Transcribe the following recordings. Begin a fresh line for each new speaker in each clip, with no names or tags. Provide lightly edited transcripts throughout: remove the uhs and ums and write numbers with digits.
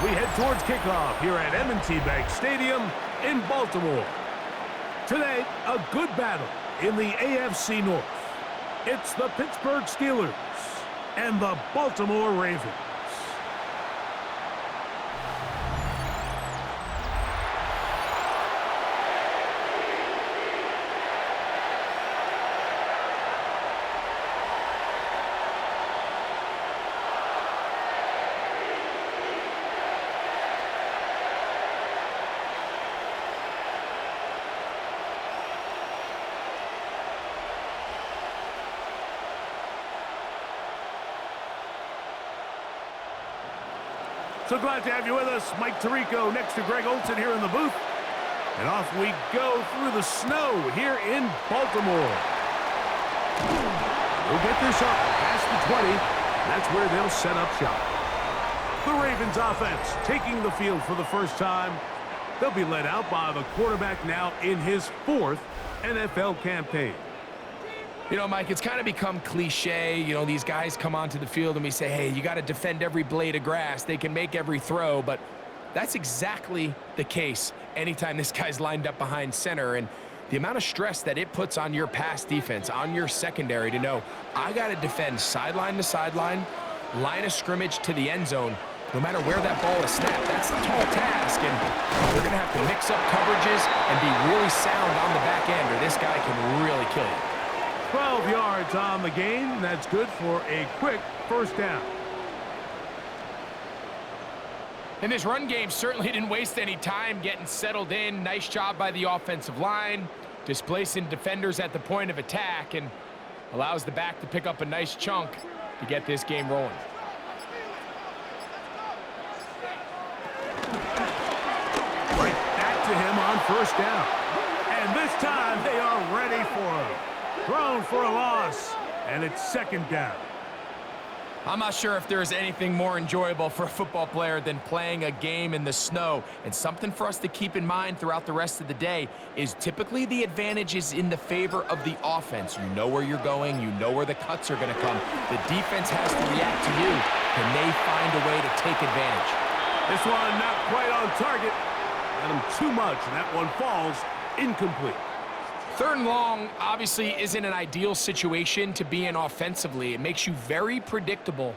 we head towards kickoff here at M&T Bank Stadium in Baltimore. Today, a good battle in the AFC North. It's the Pittsburgh Steelers and the Baltimore Ravens. So glad to have you with us. Mike Tirico next to Greg Olsen here in the booth. And off we go through the snow here in Baltimore. We'll get this up past the 20. That's where they'll set up shop. The Ravens offense taking the field for the first time. They'll be led out by the quarterback now in his 4th NFL campaign.
You know, Mike, it's kind of become cliche. You know, these guys come onto the field and we say, hey, you got to defend every blade of grass. They can make every throw, but that's exactly the case anytime this guy's lined up behind center. And the amount of stress that it puts on your pass defense, on your secondary to know, I got to defend sideline to sideline, line of scrimmage to the end zone, no matter where that ball is snapped. That's a tall task, and they're going to have to mix up coverages and be really sound on the back end, or this guy can really kill you.
12 yards on the gain. That's good for a quick first down.
And this run game certainly didn't waste any time getting settled in. Nice job by the offensive line, displacing defenders at the point of attack, and allows the back to pick up a nice chunk to get this game rolling.
Right back to him on first down. And this time they are ready for him. Thrown for a loss, and it's second down.
I'm not sure if there's anything more enjoyable for a football player than playing a game in the snow. And something for us to keep in mind throughout the rest of the day is typically the advantage is in the favor of the offense. You know where you're going. You know where the cuts are going to come. The defense has to react to you. Can they find a way to take advantage?
This one not quite on target. Got him too much, and that one falls incomplete.
3rd and long obviously isn't an ideal situation to be in offensively. It makes you very predictable,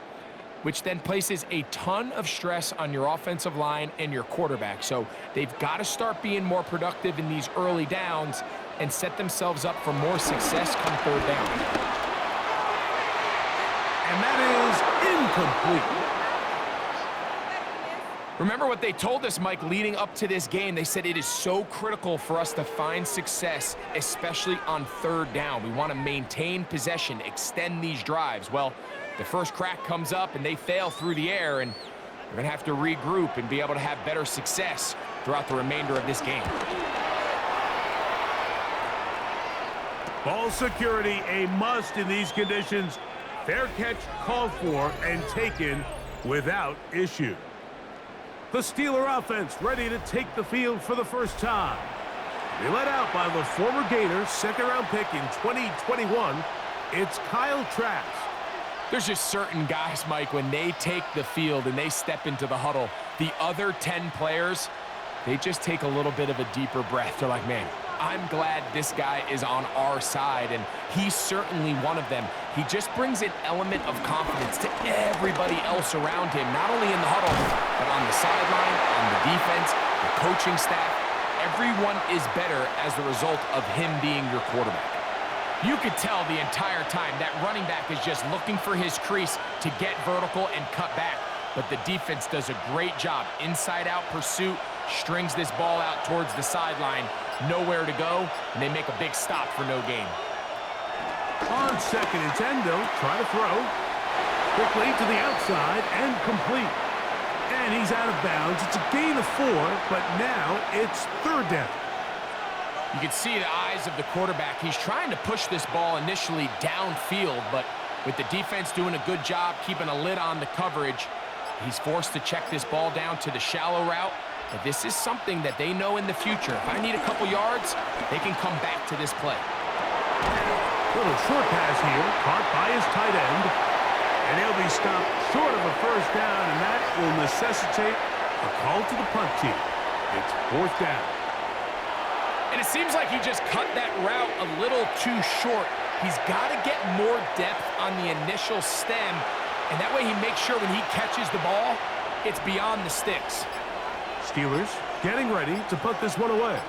which then places a ton of stress on your offensive line and your quarterback. So they've got to start being more productive in these early downs and set themselves up for more success come 3rd down.
And that is incomplete.
Remember what they told us, Mike, leading up to this game. They said it is so critical for us to find success, especially on 3rd down. We want to maintain possession, extend these drives. Well, the first crack comes up and they fail through the air, and they're going to have to regroup and be able to have better success throughout the remainder of this game.
Ball security, a must in these conditions. Fair catch called for and taken without issue. The Steeler offense ready to take the field for the first time. They led out by the former Gator, 2nd-round pick in 2021. It's Kyle Trask.
There's just certain guys, Mike, when they take the field and they step into the huddle, the other 10 players, they just take a little bit of a deeper breath. They're like, man, I'm glad this guy is on our side, and he's certainly one of them. He just brings an element of confidence to everybody else around him, not only in the huddle, but on the sideline, on the defense, the coaching staff. Everyone is better as the result of him being your quarterback. You could tell the entire time that running back is just looking for his crease to get vertical and cut back, but the defense does a great job. Inside-out pursuit, strings this ball out towards the sideline, nowhere to go, and they make a big stop for no gain.
On 2nd and 10, they'll try to throw. Quickly to the outside and complete. And he's out of bounds. It's a gain of 4, but now it's 3rd down.
You can see the eyes of the quarterback. He's trying to push this ball initially downfield, but with the defense doing a good job keeping a lid on the coverage, he's forced to check this ball down to the shallow route. But this is something that they know in the future. If I need a couple yards, they can come back to this play.
Little short pass here, caught by his tight end. And he'll be stopped short of a first down, and that will necessitate A call to the punt team. It's 4th down.
And it seems like he just cut that route a little too short. He's got to get more depth on the initial stem, and that way he makes sure when he catches the ball, it's beyond the sticks.
Steelers getting ready to put this one away.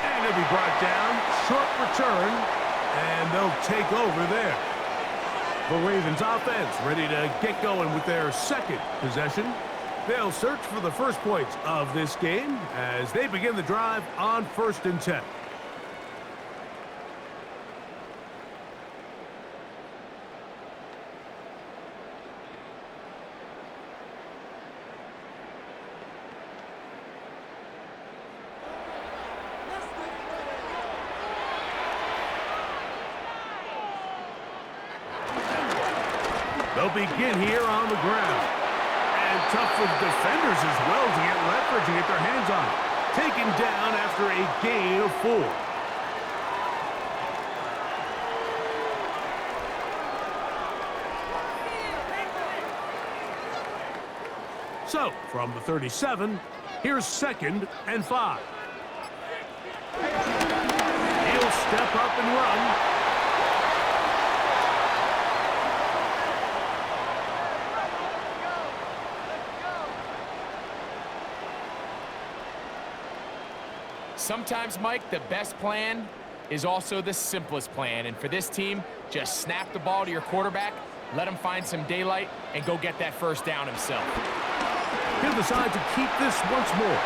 And he'll be brought down. Short return, and they'll take over there. The Ravens offense ready to get going with their second possession. They'll search for the first points of this game as they begin the drive on 1st and 10. They'll begin here on the ground. And tough for defenders as well to get leverage and get their hands on it. Taken down after a gain of 4. So, from the 37, here's 2nd and 5. He'll step up and run.
Sometimes, Mike, the best plan is also the simplest plan. And for this team, just snap the ball to your quarterback, let him find some daylight, and go get that 1st down himself.
He'll decide to keep this once more.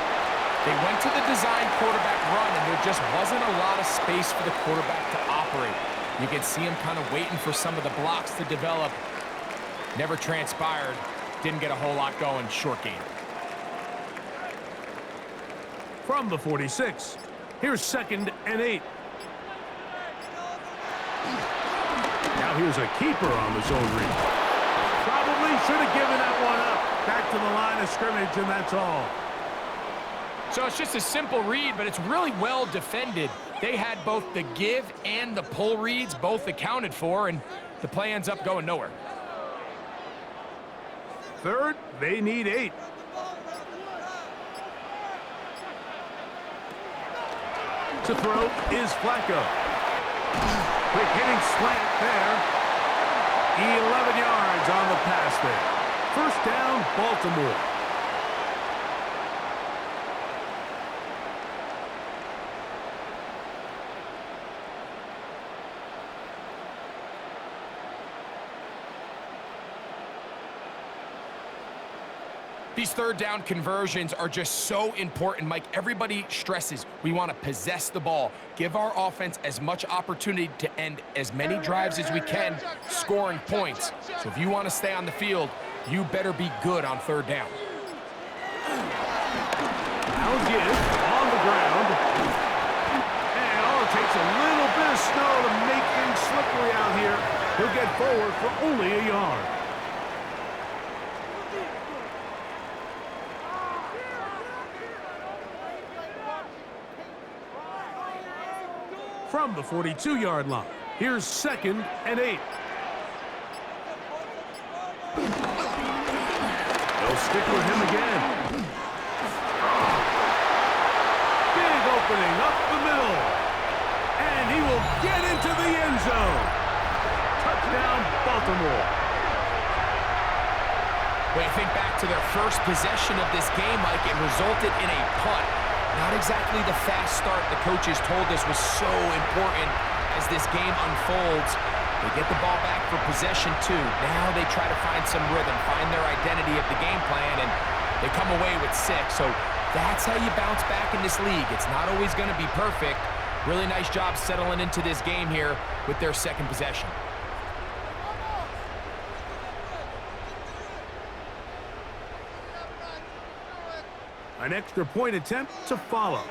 They went to the design quarterback run, and there just wasn't a lot of space for the quarterback to operate. You can see him kind of waiting for some of the blocks to develop. Never transpired. Didn't get a whole lot going. Short game.
From the 46, here's 2nd and 8. Now here's a keeper on the zone read. Probably should have given that one up. Back to the line of scrimmage, and that's all.
So it's just a simple read, but it's really well defended. They had both the give and the pull reads both accounted for, and the play ends up going nowhere.
3rd, they need 8. To throw is Flacco. Quick hitting slant there. 11 yards on the pass there. 1st down, Baltimore.
These 3rd down conversions are just so important, Mike. Everybody stresses we want to possess the ball, give our offense as much opportunity to end as many drives as we can, scoring points. So if you want to stay on the field, you better be good on 3rd down.
Now give on the ground. And all it takes a little bit of snow to make things slippery out here. He'll get forward for only a yard. From the 42-yard line, here's 2nd and 8. They'll stick with him again. Big opening up the middle. And he will get into the end zone. Touchdown, Baltimore.
When you think back to their first possession of this game, Mike, it resulted in a punt. Not exactly the fast start the coaches told us was so important as this game unfolds. They get the ball back for possession 2. Now they try to find some rhythm, find their identity of the game plan, and they come away with 6. So that's how you bounce back in this league. It's not always going to be perfect. Really nice job settling into this game here with their 2nd possession.
An extra point attempt to follow.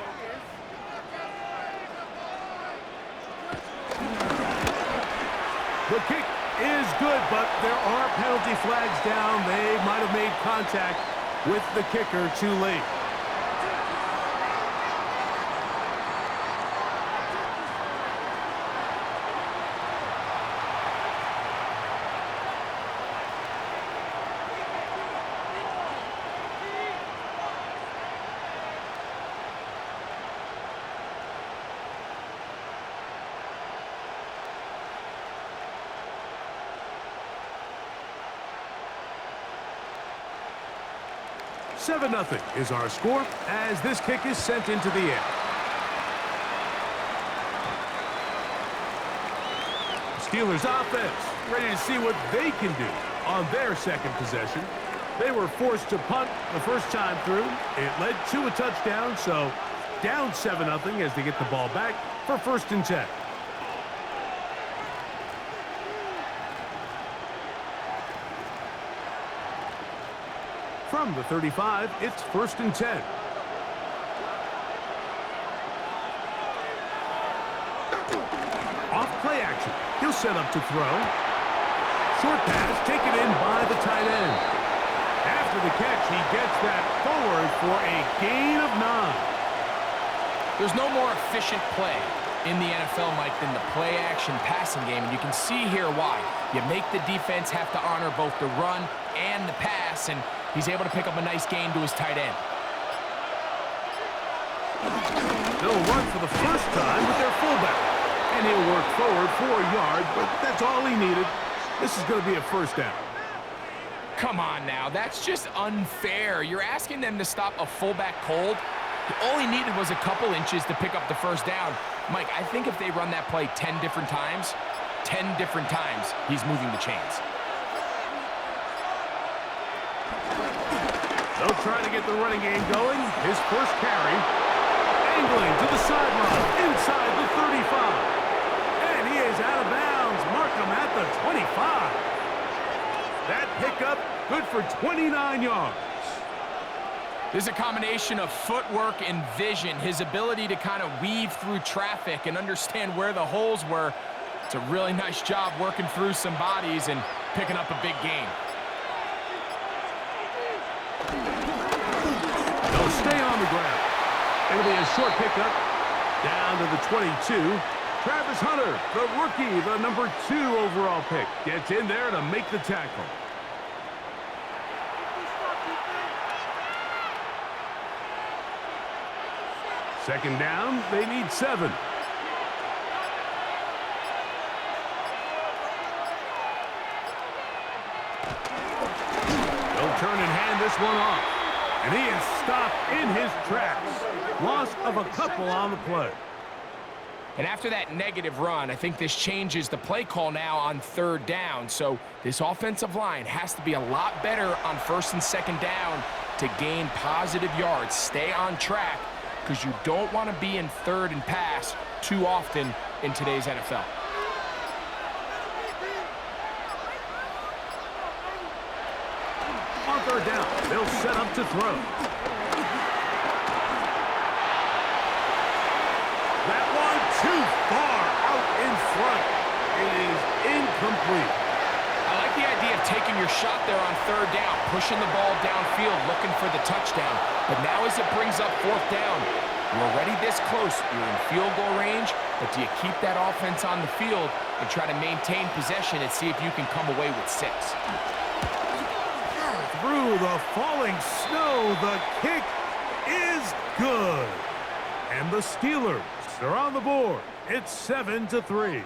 The kick is good, but there are penalty flags down. They might have made contact with the kicker too late. 7-0 is our score as this kick is sent into the air. Steelers offense ready to see what they can do on their second possession. They were forced to punt the first time through. It led to a touchdown, so down 7-0 as they get the ball back for 1st and 10. From the 35, it's 1st and 10. Off play action. He'll set up to throw. Short pass taken in by the tight end. After the catch, he gets that forward for a gain of 9.
There's no more efficient play in the NFL, Mike, than the play-action passing game, and you can see here why. You make the defense have to honor both the run and the pass, and he's able to pick up a nice gain to his tight end.
They'll run for the first time with their fullback, and he'll work forward for a yard, but that's all he needed. This is going to be a 1st down.
Come on now, that's just unfair. You're asking them to stop a fullback cold. All he needed was a couple inches to pick up the 1st down. Mike, I think if they run that play 10 different times, he's moving the chains.
They'll try to get the running game going. His first carry. Angling to the sideline, inside the 35. And he is out of bounds. Mark him at the 25. That pickup, good for 29 yards.
There's a combination of footwork and vision, his ability to kind of weave through traffic and understand where the holes were. It's a really nice job working through some bodies and picking up a big gain.
They'll stay on the ground. It'll be a short pickup down to the 22. Travis Hunter, the rookie, the number 2 overall pick, gets in there to make the tackle. Second down, they need 7. They'll turn and hand this one off. And he is stopped in his tracks. Loss of a couple on the play.
And after that negative run, I think this changes the play call now on 3rd down. So this offensive line has to be a lot better on 1st and 2nd down to gain positive yards. Stay on track, because you don't want to be in 3rd and pass too often in today's NFL.
On 3rd down, they'll set up to throw. That one too far out in front. It is incomplete.
I like the idea of taking your shot there on 3rd down, pushing the ball downfield, looking for the touchdown. But now as it brings up 4th down, you're already this close. You're in field goal range, but do you keep that offense on the field and try to maintain possession and see if you can come away with 6?
Through the falling snow, the kick is good. And the Steelers are on the board. It's 7-3.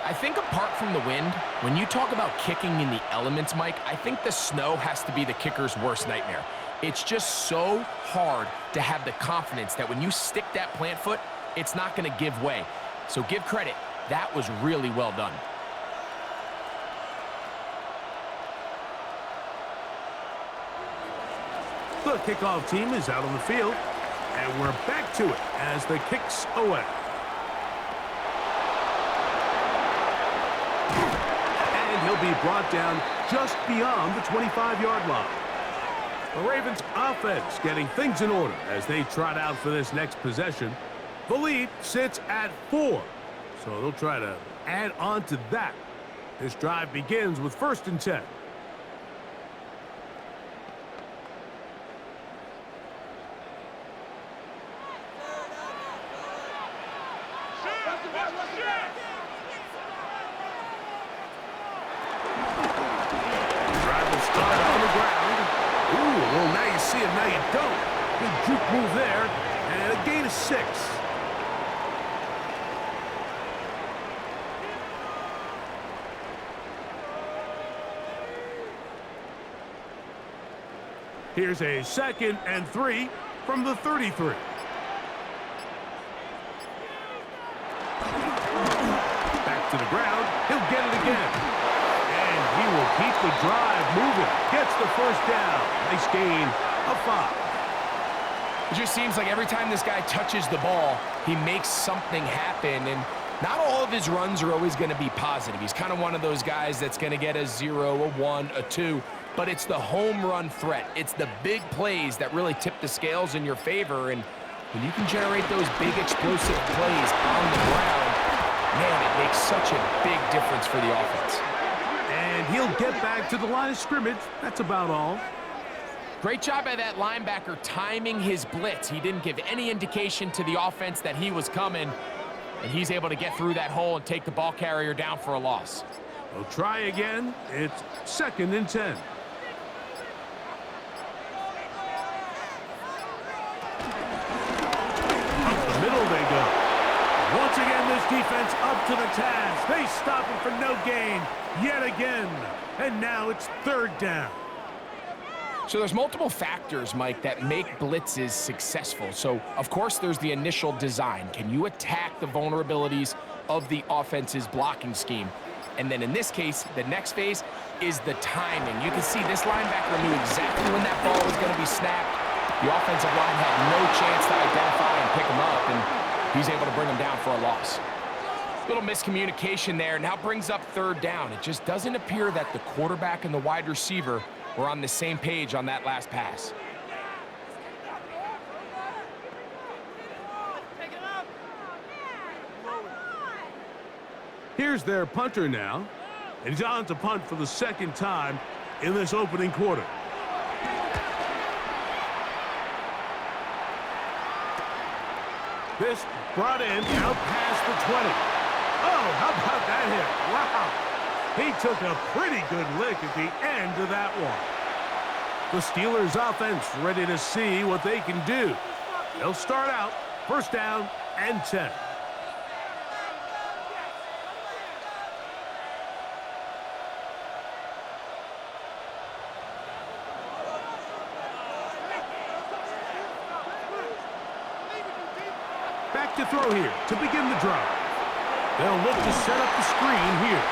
I think apart from the wind, when you talk about kicking in the elements, Mike, I think the snow has to be the kicker's worst nightmare. It's just so hard to have the confidence that when you stick that plant foot, it's not going to give way. So give credit. That was really well done.
The kickoff team is out on the field, and we're back to it as the kick's away. And he'll be brought down just beyond the 25-yard line. The Ravens offense getting things in order as they trot out for this next possession. The lead sits at 4, so they'll try to add on to that. This drive begins with 1st and 10. Now you don't. Big juke move there, and a gain of 6. Here's a 2nd and 3 from the 33. Back to the ground. He'll get it again. And he will keep the drive moving. Gets the first down. Nice gain of 5.
It just seems like every time this guy touches the ball, he makes something happen. And not all of his runs are always going to be positive. He's kind of one of those guys that's going to get a 0, a 1, a 2. But it's the home run threat. It's the big plays that really tip the scales in your favor. And when you can generate those big explosive plays on the ground, man, it makes such a big difference for the offense.
And he'll get back to the line of scrimmage. That's about all.
Great job by that linebacker timing his blitz. He didn't give any indication to the offense that he was coming, and he's able to get through that hole and take the ball carrier down for a loss.
We'll try again. It's 2nd and 10. Up the middle they go. Once again, this defense up to the task. They stop it for no gain yet again. And now it's 3rd down.
So there's multiple factors, Mike, that make blitzes successful. So, of course, there's the initial design. Can you attack the vulnerabilities of the offense's blocking scheme? And then in this case, the next phase is the timing. You can see this linebacker knew exactly when that ball was going to be snapped. The offensive line had no chance to identify and pick him up, and he's able to bring him down for a loss. Little miscommunication there. Now brings up 3rd down. It just doesn't appear that the quarterback and the wide receiver were on the same page on that last pass.
Here's their punter now. And he's on to punt for the 2nd time in this opening quarter. This brought in out past the 20. Oh, how about that hit? Wow. He took a pretty good lick at the end of that one. The Steelers offense ready to see what they can do. They'll start out 1st down and 10. Back to throw here to begin the drive. They'll look to set up the screen here.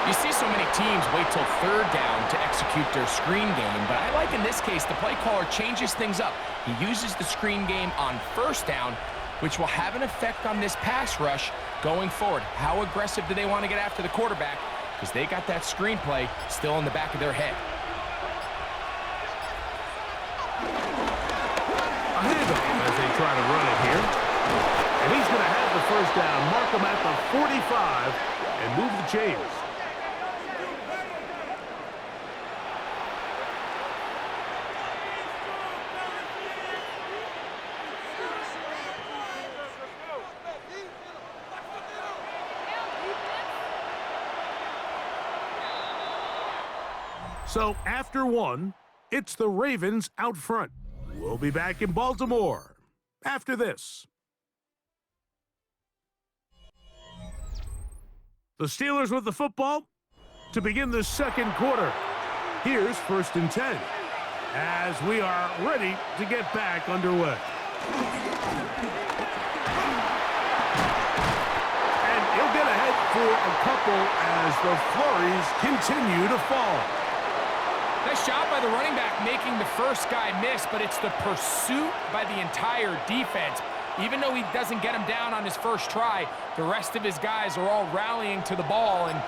You see so many teams wait till 3rd down to execute their screen game, but I like in this case the play caller changes things up. He uses the screen game on 1st down, which will have an effect on this pass rush going forward. How aggressive do they want to get after the quarterback? Because they got that screen play still in the back of their head.
A handoff as they try to run it here. And he's going to have the 1st down, mark him at the 45, and move the chains. So after 1, it's the Ravens out front. We'll be back in Baltimore after this. The Steelers with the football to begin the 2nd quarter. Here's 1st and 10 as we are ready to get back underway. And he'll get ahead for a couple as the flurries continue to fall.
Nice job by the running back making the first guy miss, but it's the pursuit by the entire defense. Even though he doesn't get him down on his first try, the rest of his guys are all rallying to the ball, and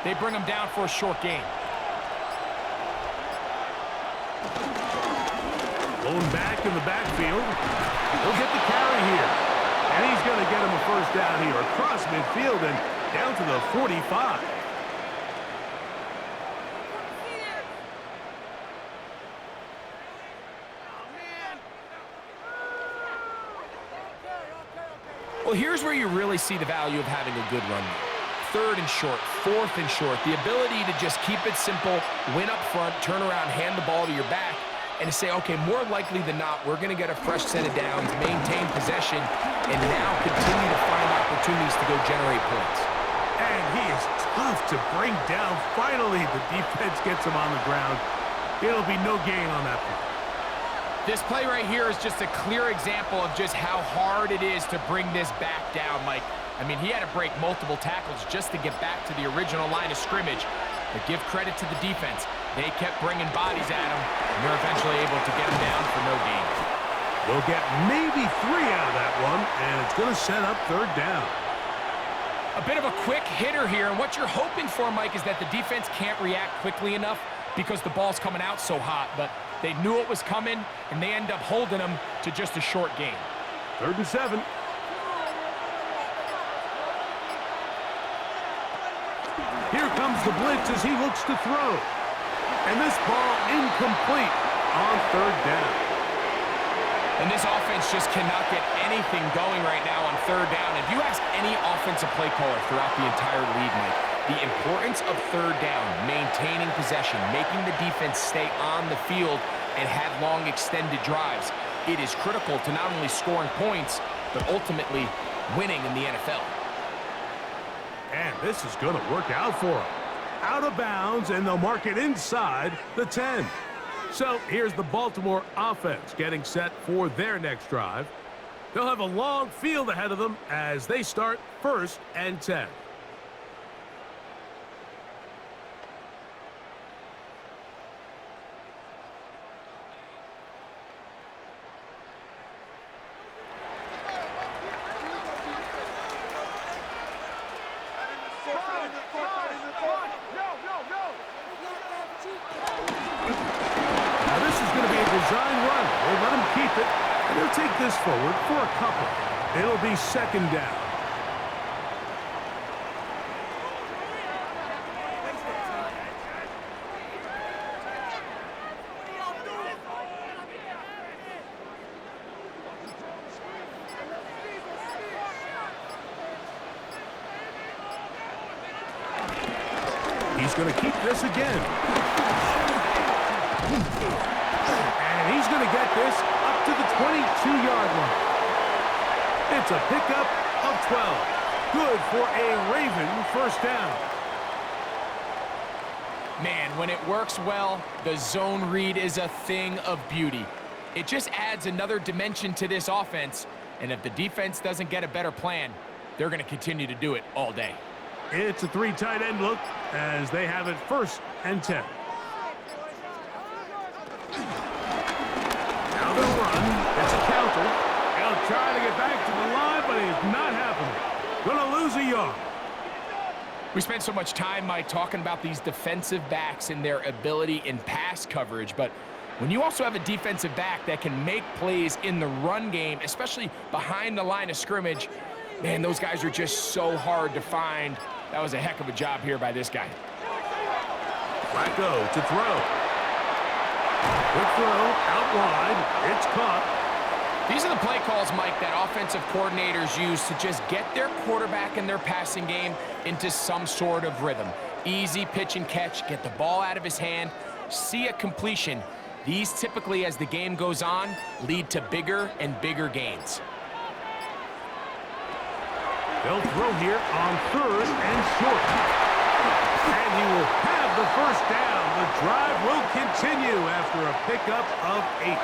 they bring him down for a short gain.
Going back in the backfield. He'll get the carry here. And he's going to get him a 1st down here across midfield and down to the 45.
Well, here's where you really see the value of having a good run. 3rd and short, 4th and short. The ability to just keep it simple, win up front, turn around, hand the ball to your back, and to say, okay, more likely than not, we're going to get a fresh set of downs, maintain possession, and now continue to find opportunities to go generate points.
And he is tough to bring down. Finally, the defense gets him on the ground. It'll be no gain on that play.
This play right here is just a clear example of just how hard it is to bring this back down, Mike. I mean, he had to break multiple tackles just to get back to the original line of scrimmage. But give credit to the defense. They kept bringing bodies at him, and they're eventually able to get him down for no gain.
We'll get maybe 3 out of that one, and it's going to set up 3rd down.
A bit of a quick hitter here, and what you're hoping for, Mike, is that the defense can't react quickly enough because the ball's coming out so hot, but they knew it was coming, and they end up holding them to just a short gain.
3rd and 7. Here comes the blitz as he looks to throw. And this ball incomplete on 3rd down.
And this offense just cannot get anything going right now on 3rd down. If you ask any offensive play caller throughout the entire league, Mike, the importance of 3rd down, maintaining possession, making the defense stay on the field and have long extended drives, it is critical to not only scoring points, but ultimately winning in the NFL.
And this is going to work out for him. Out of bounds, and they'll mark it inside the 10. So here's the Baltimore offense getting set for their next drive. They'll have a long field ahead of them as they start 1st and 10. Take this forward for a couple. It'll be 2nd down. He's going to keep this again. And he's going to get this up to the 22-yard line. It's a pickup of 12. Good for a Raven 1st down.
Man, when it works well, the zone read is a thing of beauty. It just adds another dimension to this offense, and if the defense doesn't get a better plan, they're going to continue to do it all day.
It's a 3 tight end look as they have it 1st and 10. Now they'll run. It's a counter. He'll try to get back to the line, but it's not happening. Gonna lose a yard.
We spent so much time, Mike, talking about these defensive backs and their ability in pass coverage, but when you also have a defensive back that can make plays in the run game, especially behind the line of scrimmage, man, those guys are just so hard to find. That was a heck of a job here by this guy.
Flacco to throw. Good throw, out wide. It's caught.
These are the play calls, Mike, that offensive coordinators use to just get their quarterback and their passing game into some sort of rhythm. Easy pitch and catch, get the ball out of his hand, see a completion. These typically, as the game goes on, lead to bigger and bigger gains.
They'll throw here on 3rd and short. And he will have the 1st down. The drive will continue after a pickup of 8.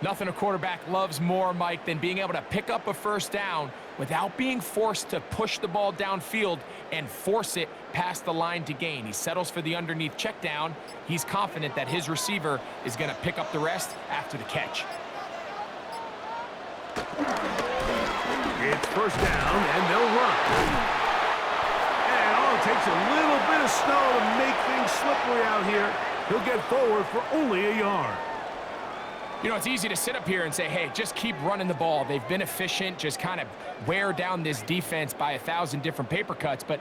Nothing a quarterback loves more, Mike, than being able to pick up a 1st down without being forced to push the ball downfield and force it past the line to gain. He settles for the underneath check down. He's confident that his receiver is going to pick up the rest after the catch.
It's 1st down, and they'll run. And all it takes a little bit of snow to make things slippery out here. He'll get forward for only a yard.
You know, it's easy to sit up here and say, hey, just keep running the ball. They've been efficient, just kind of wear down this defense by 1,000 different paper cuts. But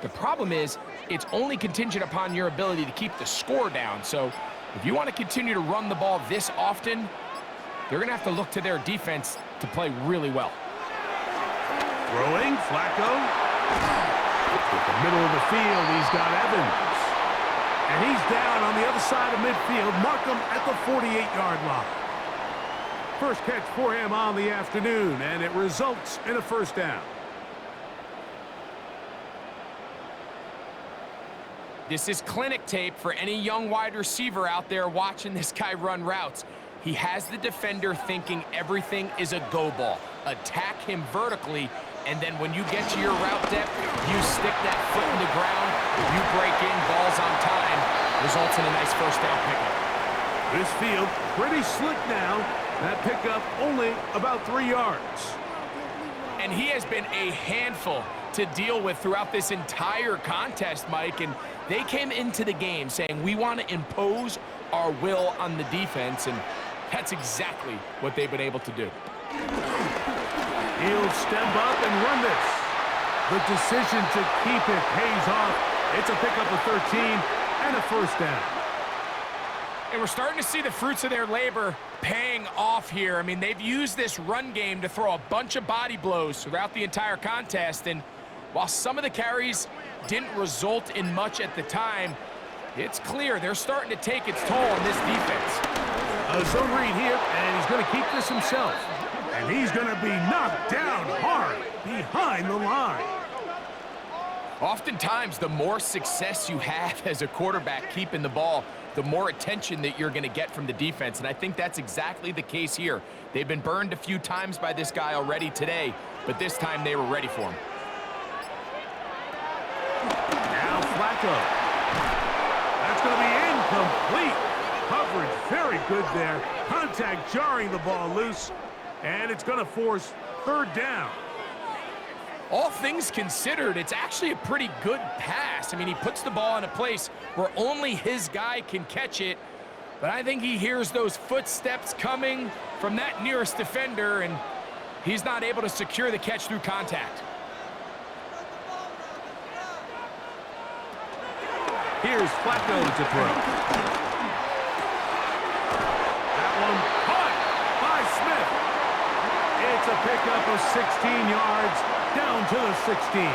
the problem is it's only contingent upon your ability to keep the score down. So if you want to continue to run the ball this often, they're going to have to look to their defense to play really well.
Throwing, Flacco. With the middle of the field, he's got Evans. And he's down on the other side of midfield. Mark him at the 48-yard line. First catch for him on the afternoon, and it results in a first down.
This is clinic tape for any young wide receiver out there watching this guy run routes. He has the defender thinking everything is a go ball. Attack him vertically, and then when you get to your route depth, you stick that foot in the ground, you break in, balls on time, results in a nice first down pickup.
This field pretty slick now. That pickup only about 3 yards.
And he has been a handful to deal with throughout this entire contest, Mike, and they came into the game saying we want to impose our will on the defense, and that's exactly what they've been able to do.
He'll step up and run this. The decision to keep it pays off. It's a pickup of 13 and a first down.
And we're starting to see the fruits of their labor paying off here. I mean, they've used this run game to throw a bunch of body blows throughout the entire contest, and while some of the carries didn't result in much at the time, it's clear they're starting to take its toll on this defense.
A zone read here, and he's going to keep this himself. And he's going to be knocked down hard behind the line.
Oftentimes, the more success you have as a quarterback keeping the ball, the more attention that you're going to get from the defense, and I think that's exactly the case here. They've been burned a few times by this guy already today, but this time they were ready for him.
Now Flacco. That's going to be incomplete. Coverage very good there. Contact jarring the ball loose, and it's going to force third down.
All things considered, it's actually a pretty good pass. I mean, he puts the ball in a place where only his guy can catch it, but I think he hears those footsteps coming from that nearest defender, and he's not able to secure the catch through contact.
Here's Flacco to throw. That one caught by Smith. It's a pickup of 16 yards. Down to the 16.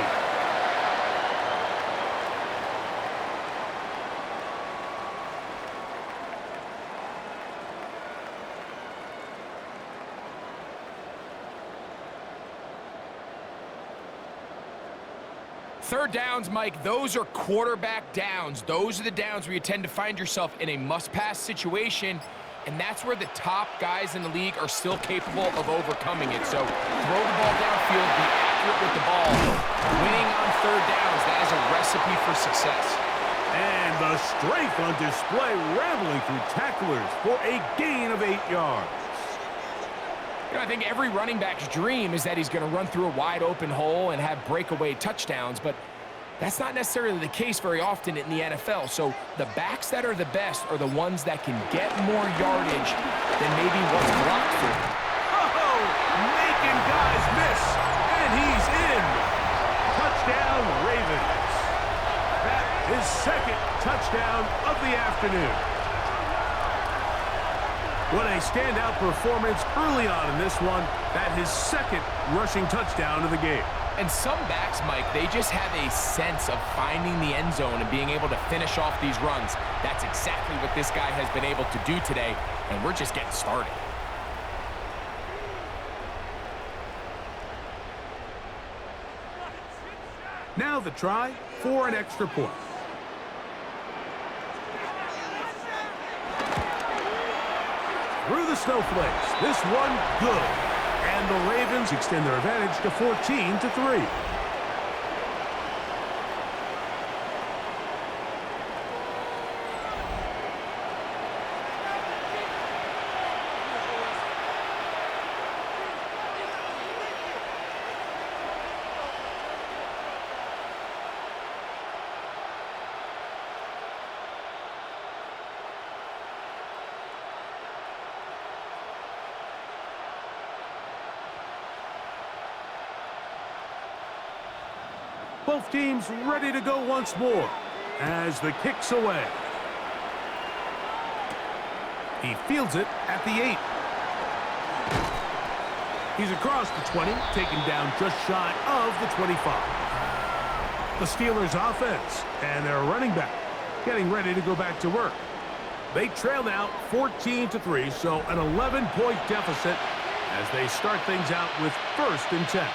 Third downs, Mike, those are quarterback downs. Those are the downs where you tend to find yourself in a must-pass situation, and that's where the top guys in the league are still capable of overcoming it. So throw the ball downfield, be accurate with the ball. Winning on third downs, that is a recipe for success.
And the strength on display, rambling through tacklers for a gain of 8 yards.
You know, I think every running back's dream is that he's going to run through a wide-open hole and have breakaway touchdowns, but that's not necessarily the case very often in the NFL. So the backs that are the best are the ones that can get more yardage than maybe what's blocked for.
Oh, making guys miss, and he's in. Touchdown, Ravens. That is second touchdown of the afternoon. What a standout performance early on in this one. That his second rushing touchdown of the game.
And some backs, Mike, they just have a sense of finding the end zone and being able to finish off these runs. That's exactly what this guy has been able to do today, and we're just getting started.
Now the try for an extra point. Through the snowflakes, this one good. And the Ravens extend their advantage to 14-3. Both teams ready to go once more as the kick's away. He fields it at the 8. He's across the 20, taken down just shy of the 25. The Steelers offense and their running back getting ready to go back to work. They trail now 14-3, so an 11-point deficit as they start things out with 1st and 10.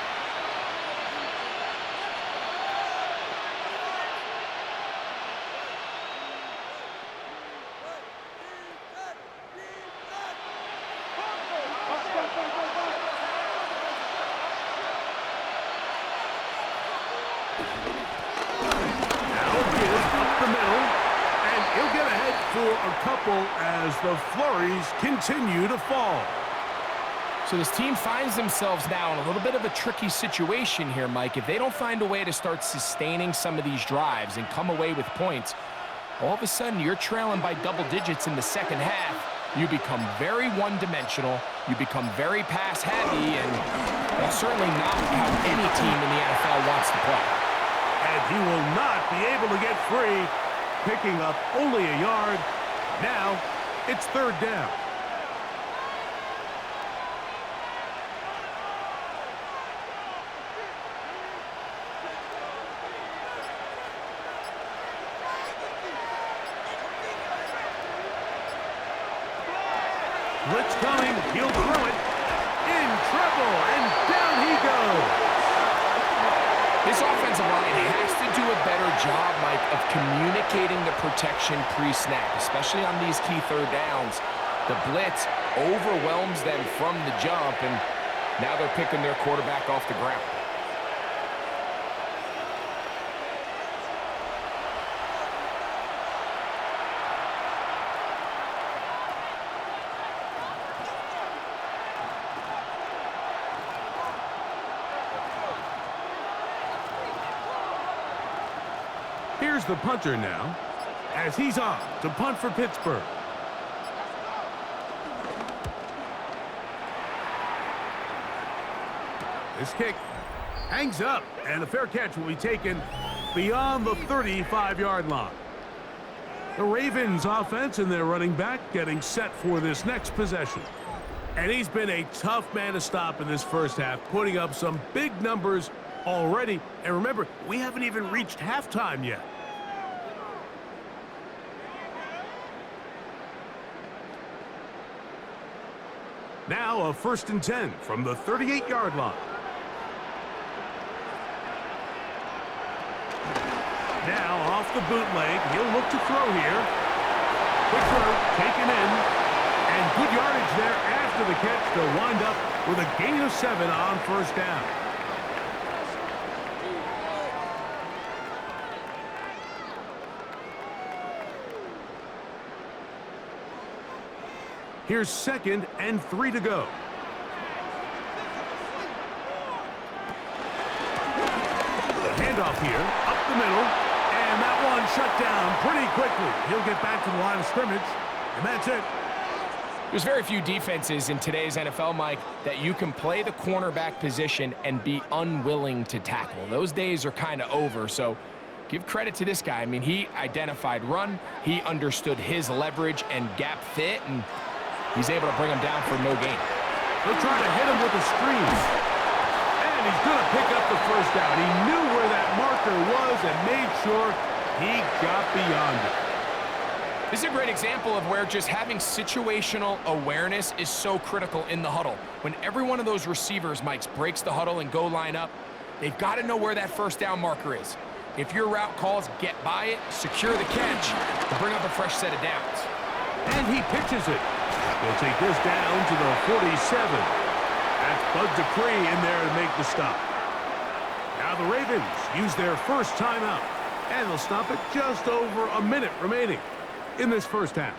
As the flurries continue to fall.
So this team finds themselves now in a little bit of a tricky situation here, Mike. If they don't find a way to start sustaining some of these drives and come away with points, all of a sudden you're trailing by double digits in the second half. You become very one-dimensional. You become very pass-heavy, and that's certainly not how any team in the NFL wants to play.
And he will not be able to get free, picking up only a yard. Now, it's 3rd down. Blitz coming, he'll throw it. In trouble, and down he goes.
This offensive line has to do a better job, Mike, of communicating the protection pre-snap, especially on these key 3rd downs. The blitz overwhelms them from the jump, and now they're picking their quarterback off the ground.
Here's the punter now, as he's on to punt for Pittsburgh. This kick hangs up, and a fair catch will be taken beyond the 35-yard line. The Ravens offense and their running back getting set for this next possession. And he's been a tough man to stop in this first half, putting up some big numbers already. And remember, we haven't even reached halftime yet. Now a 1st and 10 from the 38-yard line. Now off the bootleg, he'll look to throw here. Quick throw, taken in, and good yardage there after the catch. They'll wind up with a gain of 7 on 1st down. Here's 2nd and 3 to go. The handoff here, up the middle, and that one shut down pretty quickly. He'll get back to the line of scrimmage, and that's it.
There's very few defenses in today's NFL, Mike, that you can play the cornerback position and be unwilling to tackle. Those days are kind of over, so give credit to this guy. I mean, he identified run, he understood his leverage and gap fit, and he's able to bring him down for no gain.
They'll try to hit him with a screen. And he's going to pick up the 1st down. He knew where that marker was and made sure he got beyond it.
This is a great example of where just having situational awareness is so critical in the huddle. When every one of those receivers, Mike, breaks the huddle and go line up, they've got to know where that 1st down marker is. If your route calls, get by it, secure the catch, to bring up a fresh set of downs.
And he pitches it. They'll take this down to the 47. That's Bud Dupree in there to make the stop. Now the Ravens use their first timeout, and they'll stop it just over a minute remaining in this first half.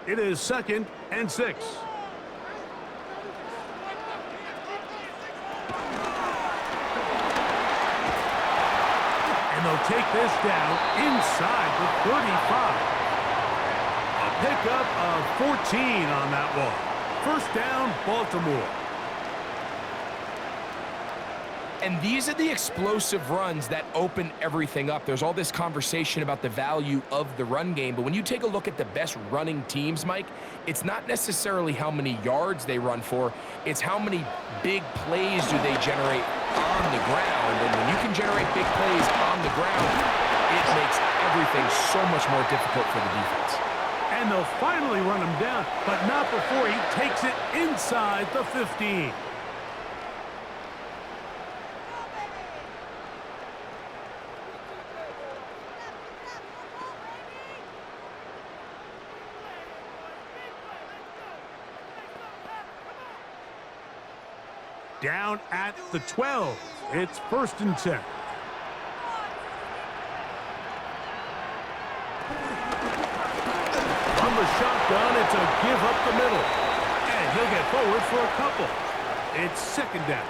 It is 2nd and 6. And they'll take this down inside the 35. A pickup of 14 on that one. 1st down, Baltimore.
And these are the explosive runs that open everything up. There's all this conversation about the value of the run game, but when you take a look at the best running teams, Mike, it's not necessarily how many yards they run for, it's how many big plays do they generate on the ground. And when you can generate big plays on the ground, it makes everything so much more difficult for the defense.
And they'll finally run him down, but not before he takes it inside the 15. Down at the 12. It's 1st and 10. From the shotgun, it's a give up the middle. And he'll get forward for a couple. It's 2nd down.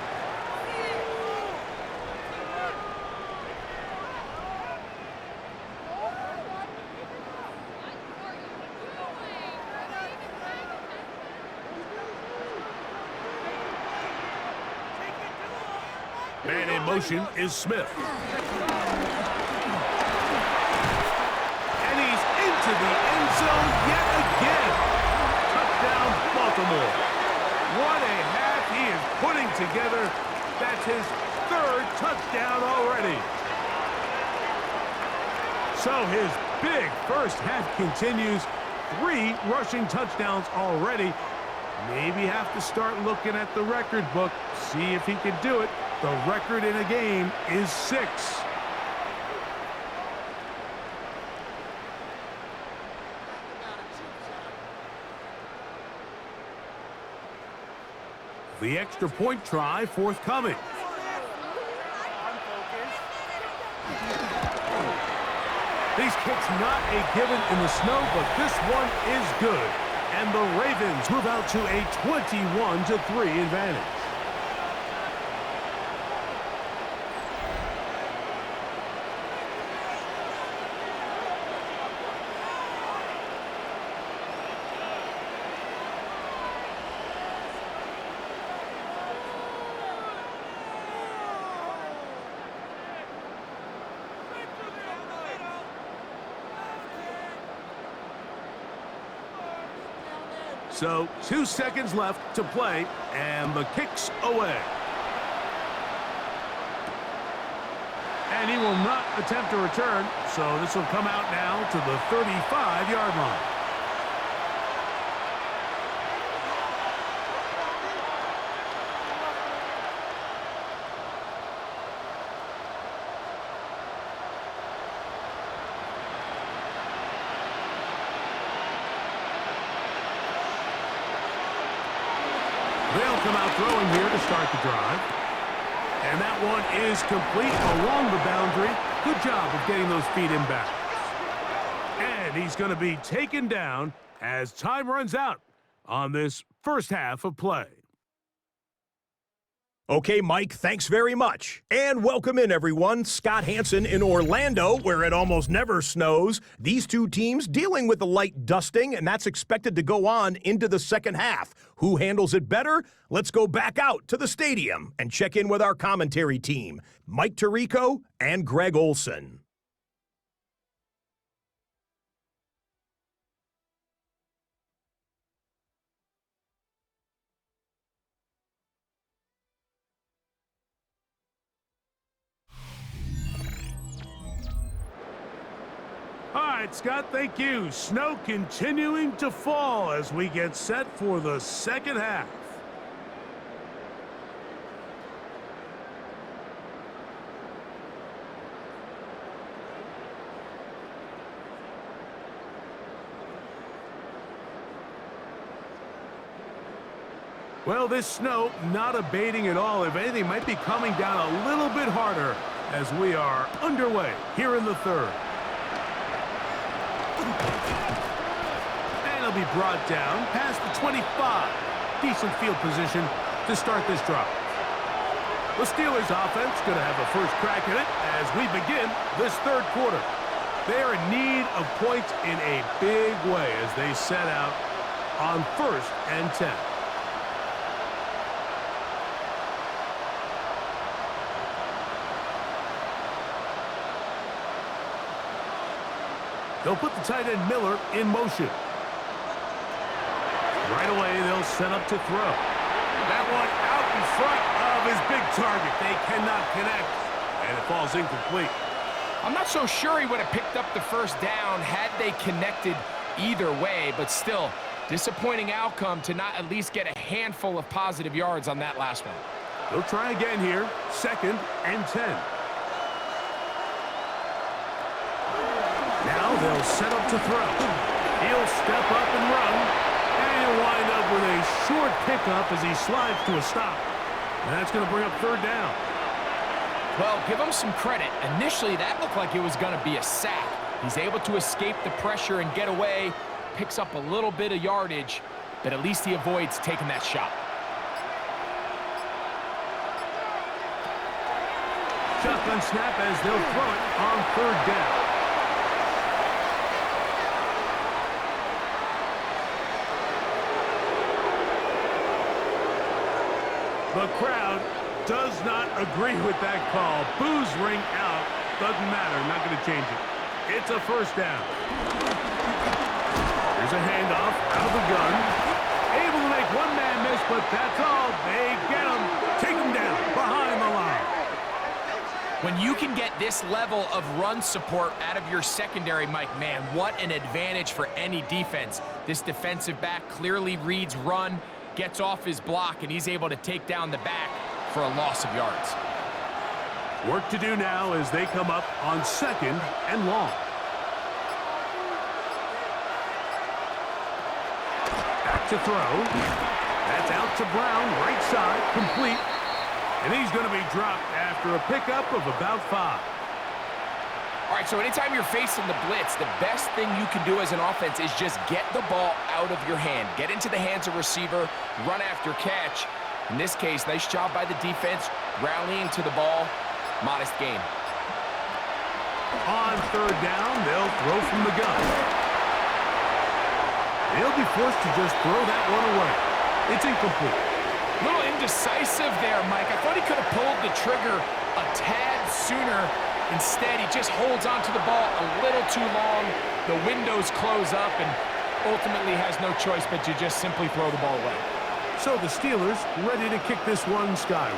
Man in motion is Smith. And he's into the end zone yet again. Touchdown, Baltimore. What a half he is putting together. That's his 3rd touchdown already. So his big first half continues. 3 rushing touchdowns already. Maybe have to start looking at the record book, see if he can do it. The record in a game is 6. The extra point try forthcoming. These kicks not a given in the snow, but this one is good. And the Ravens move out to a 21-3 advantage. So 2 seconds left to play, and the kick's away. And he will not attempt a return, so this will come out now to the 35-yard line. They'll come out throwing here to start the drive. And that one is complete along the boundary. Good job of getting those feet in bounds. And he's going to be taken down as time runs out on this first half of play.
Okay, Mike, thanks very much. And welcome in, everyone. Scott Hansen in Orlando, where it almost never snows. These two teams dealing with a light dusting, and that's expected to go on into the second half. Who handles it better? Let's go back out to the stadium and check in with our commentary team, Mike Tirico and Greg Olson.
All right, Scott, thank you. Snow continuing to fall as we get set for the second half. Well, this snow not abating at all. If anything, might be coming down a little bit harder as we are underway here in the third. And he'll be brought down past the 25. Decent field position to start this drive. The Steelers offense going to have a first crack at it as we begin this third quarter. They are in need of points in a big way as they set out on 1st and 10. They'll put the tight end Miller in motion. Right away, they'll set up to throw. That one out in front of his big target. They cannot connect, and it falls incomplete.
I'm not so sure he would have picked up the first down had they connected either way, but still, disappointing outcome to not at least get a handful of positive yards on that last one.
They'll try again here, 2nd and 10. Now they'll set up to throw. He'll step up and run, and he'll wind up with a short pickup as he slides to a stop. And that's going to bring up 3rd down.
Well, give him some credit. Initially, that looked like it was going to be a sack. He's able to escape the pressure and get away, picks up a little bit of yardage, but at least he avoids taking that shot.
Shotgun snap as they'll throw it on 3rd down. The crowd does not agree with that call. Boos ring out. Doesn't matter. Not going to change it. It's a 1st down. There's a handoff out of the gun. Able to make one man miss, but that's all. They get him. Take him down behind the line.
When you can get this level of run support out of your secondary, Mike, man, what an advantage for any defense. This defensive back clearly reads run, gets off his block, and he's able to take down the back for a loss of yards.
Work to do now as they come up on 2nd and long. Back to throw. That's out to Brown, right side, complete. And he's going to be dropped after a pickup of about 5.
All right, so anytime you're facing the blitz, the best thing you can do as an offense is just get the ball out of your hand. Get into the hands of receiver, run after catch. In this case, nice job by the defense, rallying to the ball. Modest gain.
On 3rd down, they'll throw from the gun. He'll be forced to just throw that one away. It's incomplete.
A little indecisive there, Mike. I thought he could have pulled the trigger a tad sooner. Instead, he just holds onto the ball a little too long. The windows close up and ultimately has no choice but to just simply throw the ball away.
So the Steelers ready to kick this one skyward.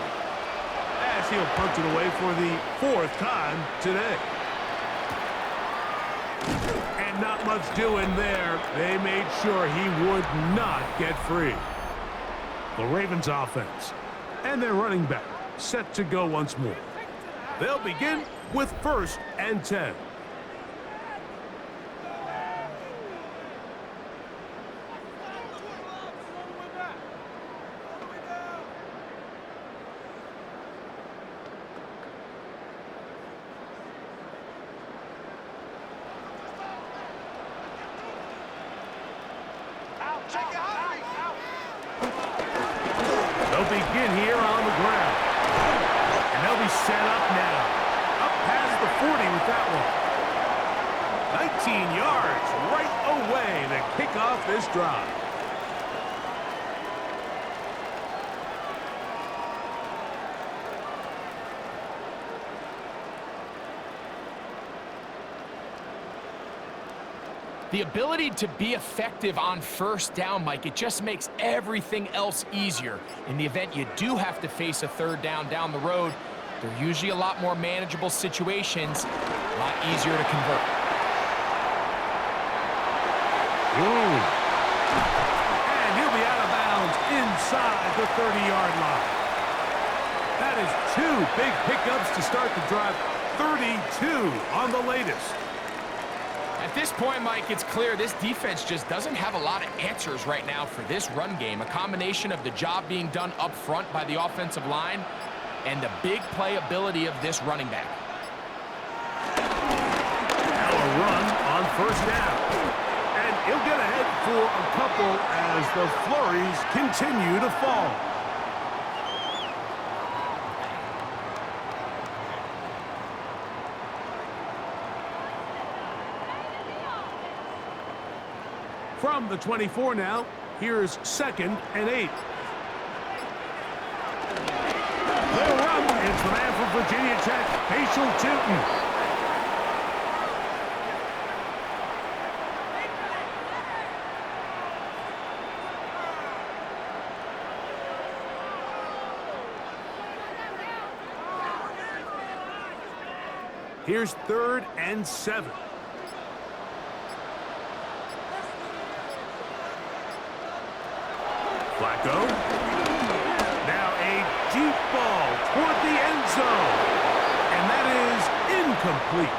As he'll punt it away for the 4th time today. And not much doing there. They made sure he would not get free. The Ravens offense and their running back set to go once more. They'll begin with 1st and 10. They'll begin here on the ground. And they'll be set up now. Up past the 40 with that one. 19 yards right away to kick off this drive.
The ability to be effective on 1st down, Mike, it just makes everything else easier. In the event you do have to face a 3rd down the road, they're usually a lot more manageable situations, a lot easier to convert.
Ooh. And he'll be out of bounds inside the 30-yard line. That is 2 big pickups to start the drive. 32 on the latest.
At this point, Mike, it's clear this defense just doesn't have a lot of answers right now for this run game. A combination of the job being done up front by the offensive line and the big playability of this running back.
Now a run on 1st down. And he'll get ahead for a couple as the flurries continue to fall. From the 24 now, here's 2nd and 8. Little run. It's the man from Virginia Tech, Facial Tootin. Here's 3rd and 7. Flacco. Now a deep ball toward the end zone. And that is incomplete.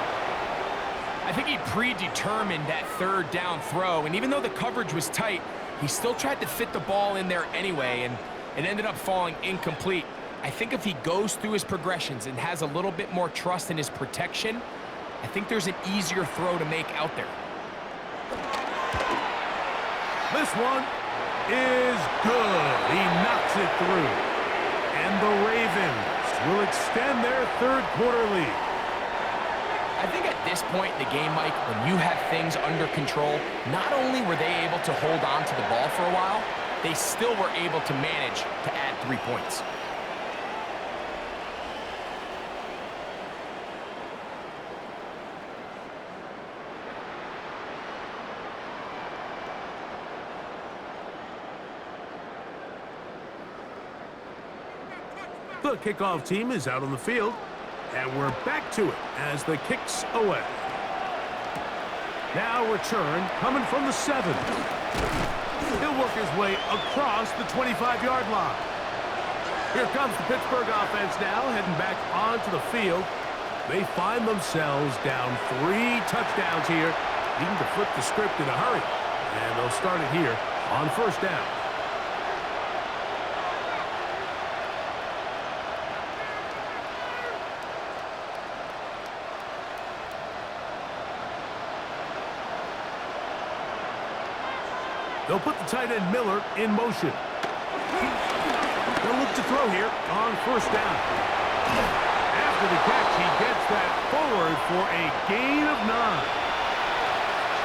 I think he predetermined that 3rd down throw, and even though the coverage was tight, he still tried to fit the ball in there anyway, and it ended up falling incomplete. I think if he goes through his progressions and has a little bit more trust in his protection, I think there's an easier throw to make out there.
This one is good. He knocks it through. And the Ravens will extend their 3rd quarter lead.
I think at this point in the game, Mike, when you have things under control, not only were they able to hold on to the ball for a while, they still were able to manage to add 3 points.
The kickoff team is out on the field, and we're back to it as the kick's away. Now return coming from the 7. He'll work his way across the 25-yard line. Here comes the Pittsburgh offense now, heading back onto the field. They find themselves down 3 touchdowns here, needing to flip the script in a hurry. And they'll start it here on 1st down. They'll put the tight end Miller in motion. They'll look to throw here on 1st down. After the catch, he gets that forward for a gain of 9.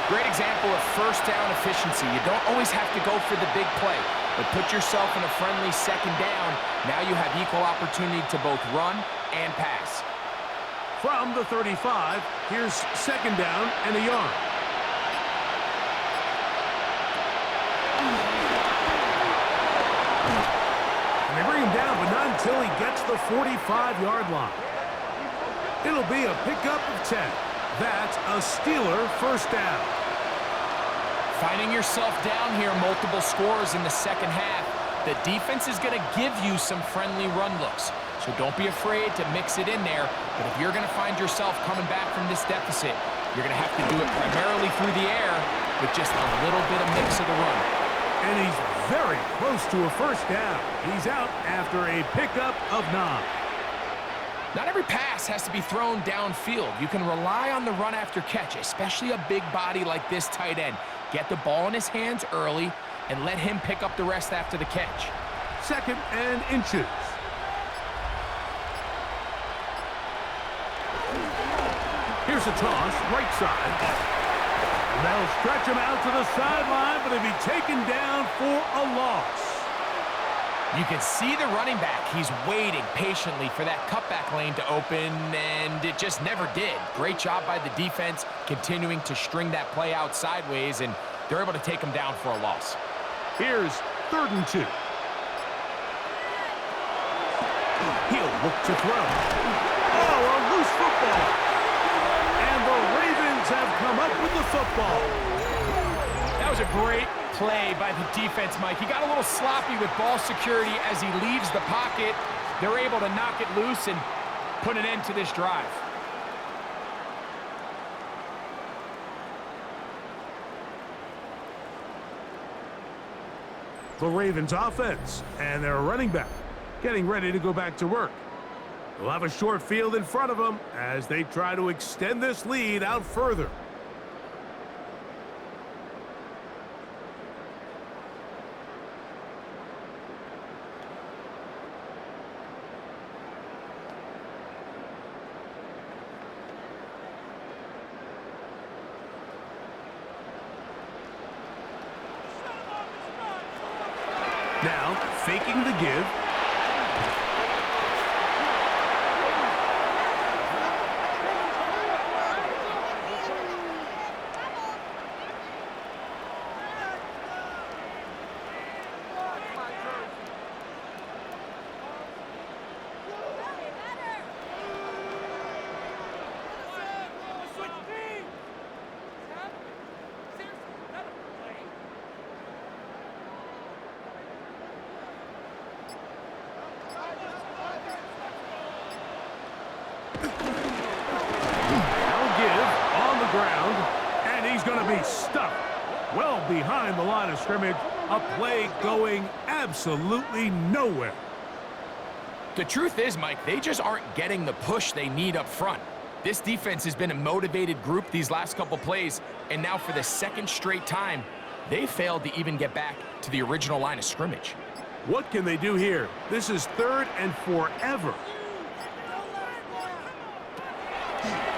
Great example of 1st down efficiency. You don't always have to go for the big play, but put yourself in a friendly 2nd down. Now you have equal opportunity to both run and pass.
From the 35, here's 2nd down and a yard. They bring him down, but not until he gets the 45-yard line. It'll be a pickup of 10. That's a Steeler 1st down.
Finding yourself down here, multiple scores in the 2nd half. The defense is going to give you some friendly run looks, so don't be afraid to mix it in there. But if you're going to find yourself coming back from this deficit, you're going to have to do it primarily through the air with just a little bit of mix of the run.
And he's very close to a 1st down. He's out after a pickup of 9.
Not every pass has to be thrown downfield. You can rely on the run after catch, especially a big body like this tight end. Get the ball in his hands early and let him pick up the rest after the catch.
2nd and inches. Here's a toss, right side. And they'll stretch him out to the sideline, but he'll be taken down for a loss.
You can see the running back. He's waiting patiently for that cutback lane to open, and it just never did. Great job by the defense continuing to string that play out sideways, and they're able to take him down for a loss.
Here's 3rd and 2. He'll look to throw. Oh, a loose football. And the Ravens have come up with the football.
That was a great play by the defense, Mike. He got a little sloppy with ball security as he leaves the pocket. They're able to knock it loose and put an end to this drive.
The Ravens offense and their running back getting ready to go back to work. They'll have a short field in front of them as they try to extend this lead out further. Now, faking the give. be stuffed well behind the line of scrimmage. A play going absolutely nowhere.
The truth is, Mike, they just aren't getting the push they need up front. This defense has been a motivated group these last couple plays, and now for the second straight time, they failed to even get back to the original line of scrimmage.
What can they do here? This is 3rd and forever.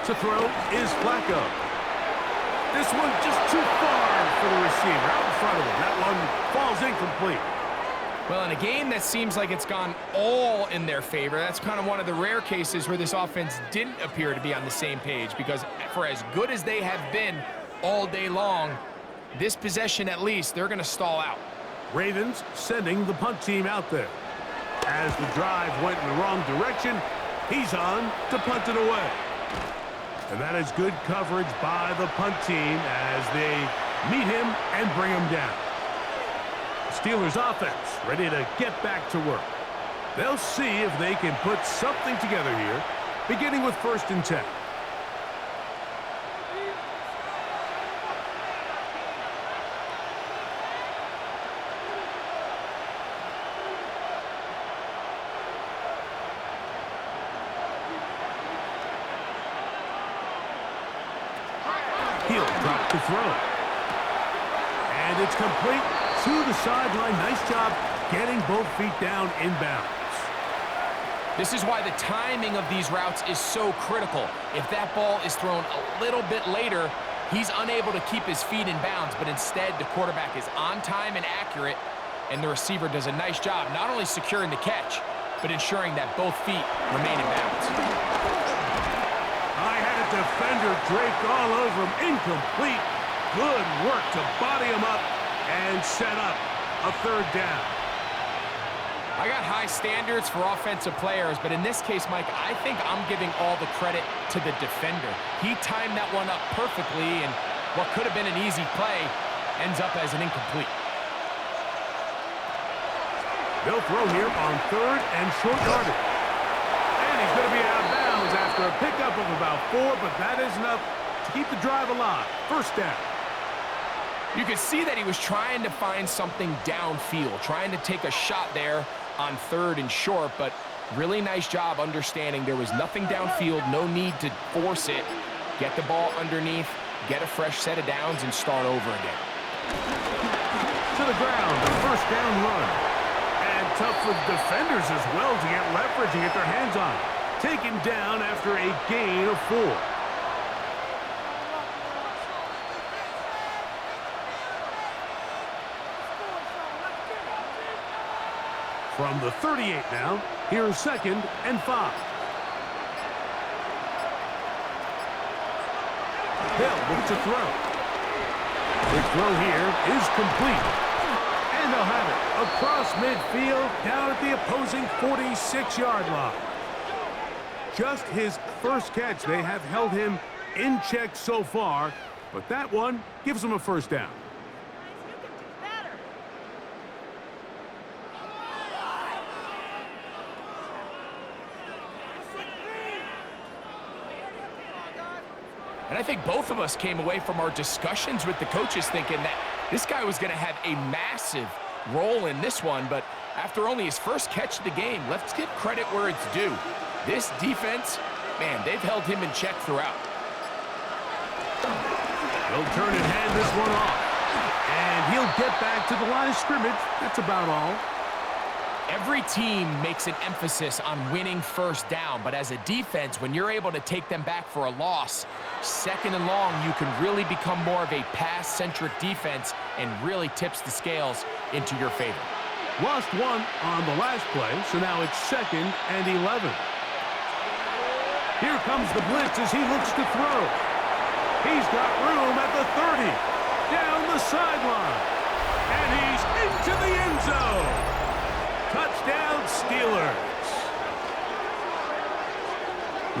To throw is Flacco. This one just too far for the receiver, out in front of him. That one falls incomplete.
Well, in a game that seems like it's gone all in their favor, that's kind of one of the rare cases where this offense didn't appear to be on the same page, because for as good as they have been all day long, this possession at least, they're going to stall out.
Ravens sending the punt team out there. As the drive went in the wrong direction, he's on to punt it away. And that is good coverage by the punt team as they meet him and bring him down. Steelers offense ready to get back to work. They'll see if they can put something together here, beginning with 1st and 10. He'll drop the throw. And it's complete to the sideline. Nice job getting both feet down inbounds.
This is why the timing of these routes is so critical. If that ball is thrown a little bit later, he's unable to keep his feet in bounds, but instead the quarterback is on time and accurate, and the receiver does a nice job not only securing the catch, but ensuring that both feet remain in bounds.
I had a defender draped all over him. Incomplete. Good work to body him up and set up a 3rd down.
I got high standards for offensive players, but in this case, Mike, I think I'm giving all the credit to the defender. He timed that one up perfectly, and what could have been an easy play ends up as an incomplete.
They'll throw here on 3rd and short yardage. And he's going to be out of bounds after a pickup of about 4, but that is enough to keep the drive alive. 1st down.
You could see that he was trying to find something downfield, trying to take a shot there on 3rd and short, but really nice job understanding there was nothing downfield, no need to force it. Get the ball underneath, get a fresh set of downs, and start over again.
To the ground, the 1st down run. And tough for defenders as well to get leverage and get their hands on. Taken down after a gain of 4. From the 38 now, here's 2nd and 5. They'll look to throw. The throw here is complete. And they'll have it across midfield down at the opposing 46-yard line. Just his 1st catch. They have held him in check so far, but that one gives him a 1st down.
And I think both of us came away from our discussions with the coaches thinking that this guy was going to have a massive role in this one, but after only his 1st catch of the game, let's give credit where it's due. This defense, man, they've held him in check throughout.
He'll turn and hand this one off. And he'll get back to the line of scrimmage. That's about all.
Every team makes an emphasis on winning 1st down, but as a defense, when you're able to take them back for a loss, 2nd and long, you can really become more of a pass-centric defense and really tips the scales into your favor.
Lost 1 on the last play, so now it's 2nd and 11. Here comes the blitz as he looks to throw. He's got room at the 30, down the sideline, and he's into the end zone. Touchdown, Steelers.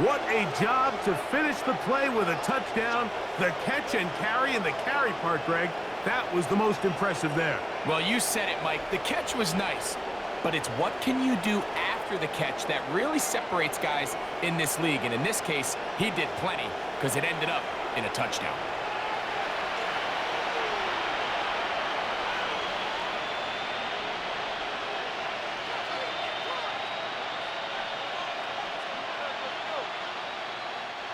What a job to finish the play with a touchdown. The catch and carry, and the carry part, Greg, that was the most impressive there.
Well, you said it, Mike. The catch was nice, but it's what can you do after the catch that really separates guys in this league. And in this case, he did plenty because it ended up in a touchdown.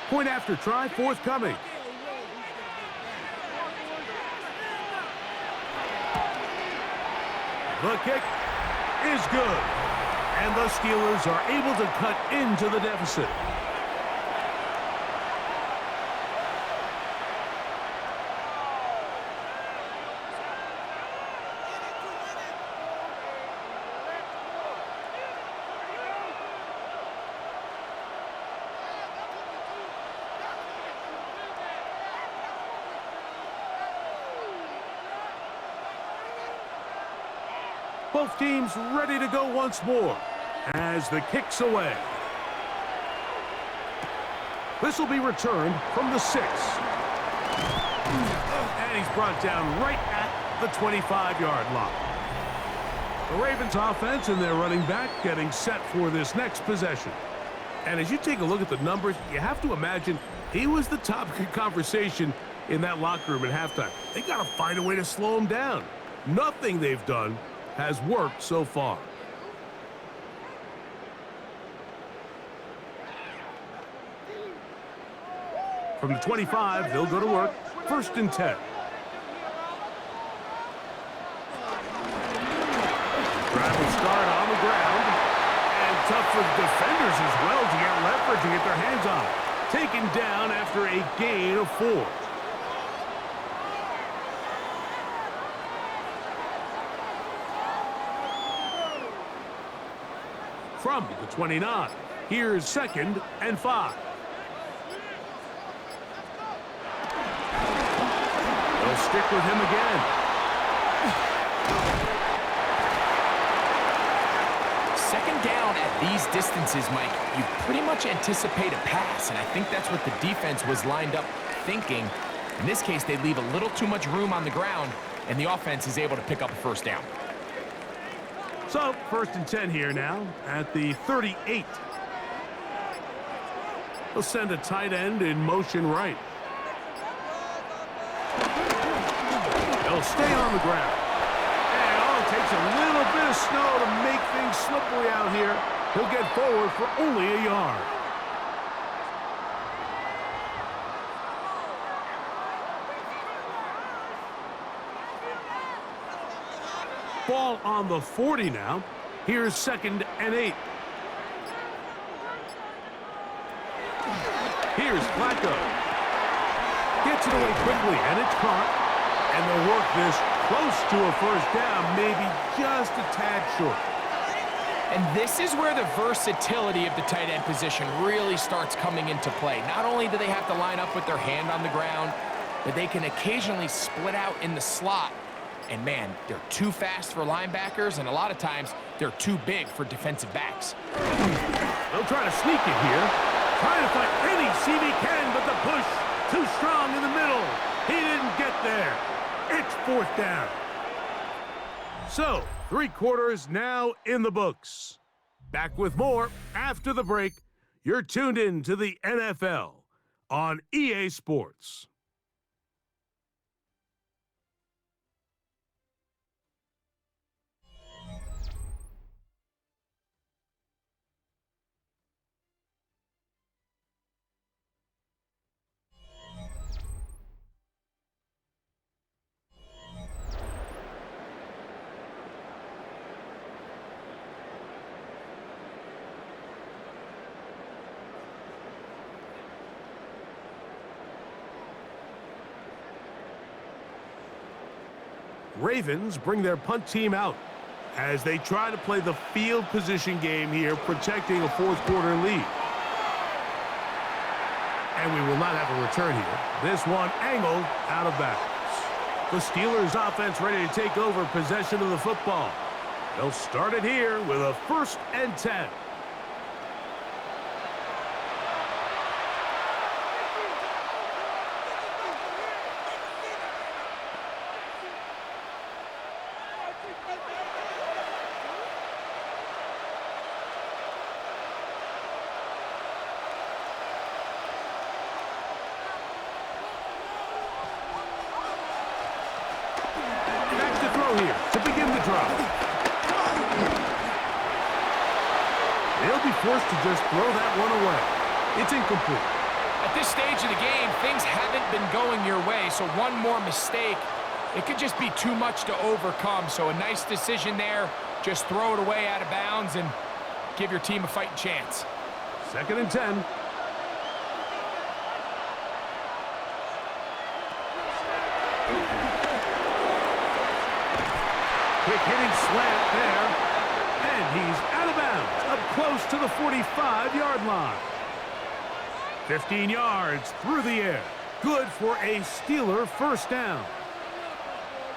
Point after try forthcoming. The kick is good. And the Steelers are able to cut into the deficit. Both teams ready to go once more as the kick's away. This will be returned from the 6. And he's brought down right at the 25-yard line. The Ravens offense and their running back getting set for this next possession. And as you take a look at the numbers, you have to imagine he was the topic of conversation in that locker room at halftime. They got to find a way to slow him down. Nothing they've done has worked so far. From the 25, they'll go to work. 1st and 10. Drive will start on the ground. And tough for the defenders as well to get leverage and get their hands on it. Taken down after a gain of 4. From the 29, here's 2nd and 5. They'll stick with him again.
Second down at these distances, Mike, you pretty much anticipate a pass, and I think that's what the defense was lined up thinking. In this case, they leave a little too much room on the ground, and the offense is able to pick up a 1st down.
So, 1st and 10 here now at the 38. They'll send a tight end in motion right. They'll stay on the ground. And it takes a little bit of snow to make things slippery out here. He'll get forward for only a yard. Ball on the 40 now. Here's 2nd and 8. Here's Flacco. Gets it away quickly, and it's caught. And they'll work this close to a 1st down, maybe just a tad short.
And this is where the versatility of the tight end position really starts coming into play. Not only do they have to line up with their hand on the ground, but they can occasionally split out in the slot. And man, they're too fast for linebackers, and a lot of times they're too big for defensive backs.
They'll try to sneak it here. Trying to find any seam he can, but the push too strong in the middle. He didn't get there. It's 4th down. So, 3 quarters now in the books. Back with more after the break. You're tuned in to the NFL on EA Sports. Ravens bring their punt team out as they try to play the field position game here, protecting a 4th quarter lead. And we will not have a return here. This one angled out of bounds. The Steelers offense ready to take over possession of the football. They'll start it here with a 1st and 10. Here to begin the drive. They'll be forced to just throw that one away. It's incomplete.
A At this stage of the game, things haven't been going your way, so one more mistake, it could just be too much to overcome. So a nice decision there. Just throw it away out of bounds and give your team a fighting chance.
2nd and 10. Quick hitting slant there. And he's out of bounds, up close to the 45-yard line. 15 yards through the air. Good for a Steeler first down.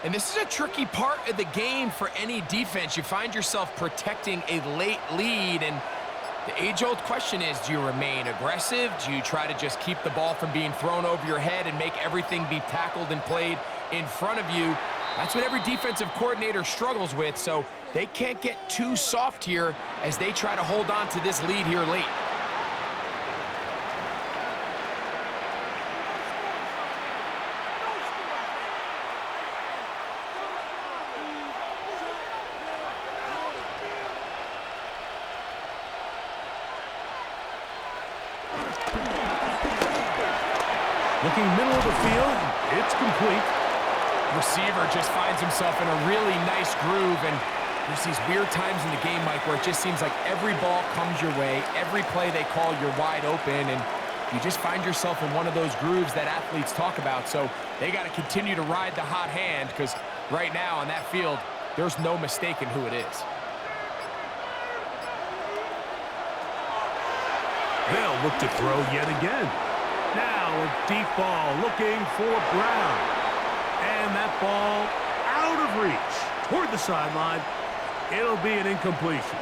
And this is a tricky part of the game for any defense. You find yourself protecting a late lead, and the age-old question is, do you remain aggressive? Do you try to just keep the ball from being thrown over your head and make everything be tackled and played in front of you? That's what every defensive coordinator struggles with, so they can't get too soft here as they try to hold on to this lead here late.
Looking middle of the field, it's complete.
Receiver just finds himself in a really nice groove, and there's these weird times in the game, Mike, where it just seems like every ball comes your way, every play they call, you're wide open, and you just find yourself in one of those grooves that athletes talk about. So they got to continue to ride the hot hand, because right now on that field, there's no mistaking who it is.
They'll look to throw yet again. Now a deep ball looking for Brown. And that ball out of reach toward the sideline. It'll be an incompletion.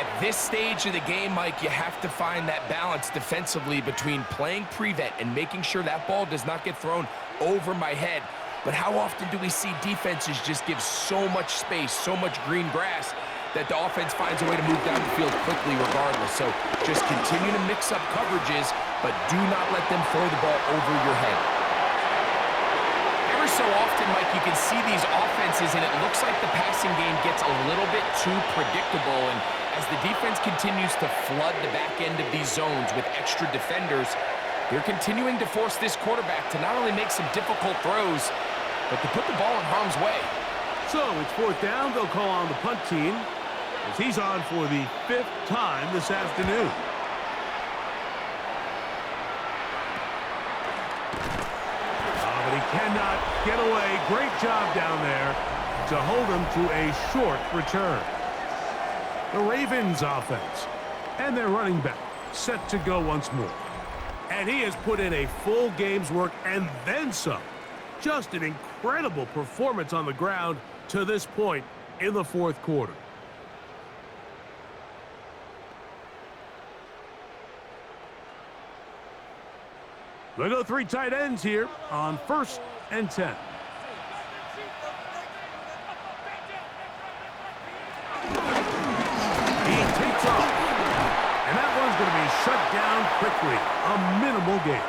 At this stage of the game, Mike, you have to find that balance defensively between playing prevent and making sure that ball does not get thrown over my head. But how often do we see defenses just give so much space, so much green grass, that the offense finds a way to move down the field quickly regardless? So just continue to mix up coverages, but do not let them throw the ball over your head. Every so often, Mike, you can see these offenses, and it looks like the passing game gets a little bit too predictable. And as the defense continues to flood the back end of these zones with extra defenders, they're continuing to force this quarterback to not only make some difficult throws, but to put the ball in harm's way.
So it's 4th down. They'll call on the punt team as he's on for the 5th time this afternoon. But he cannot get away. Great job down there to hold him to a short return. The Ravens offense and their running back set to go once more. And he has put in a full game's work and then some. Just an incredible performance on the ground to this point in the 4th quarter. They'll go 3 tight ends here on 1st and 10. He takes off. And that one's going to be shut down quickly. A minimal gain.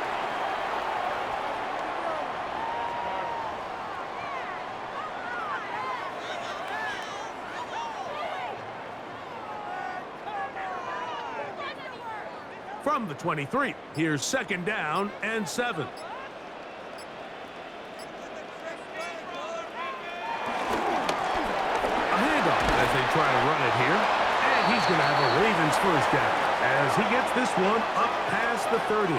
From the 23, here's 2nd down and 7. A handoff as they try to run it here. And he's going to have a Ravens first down as he gets this one up past the 30.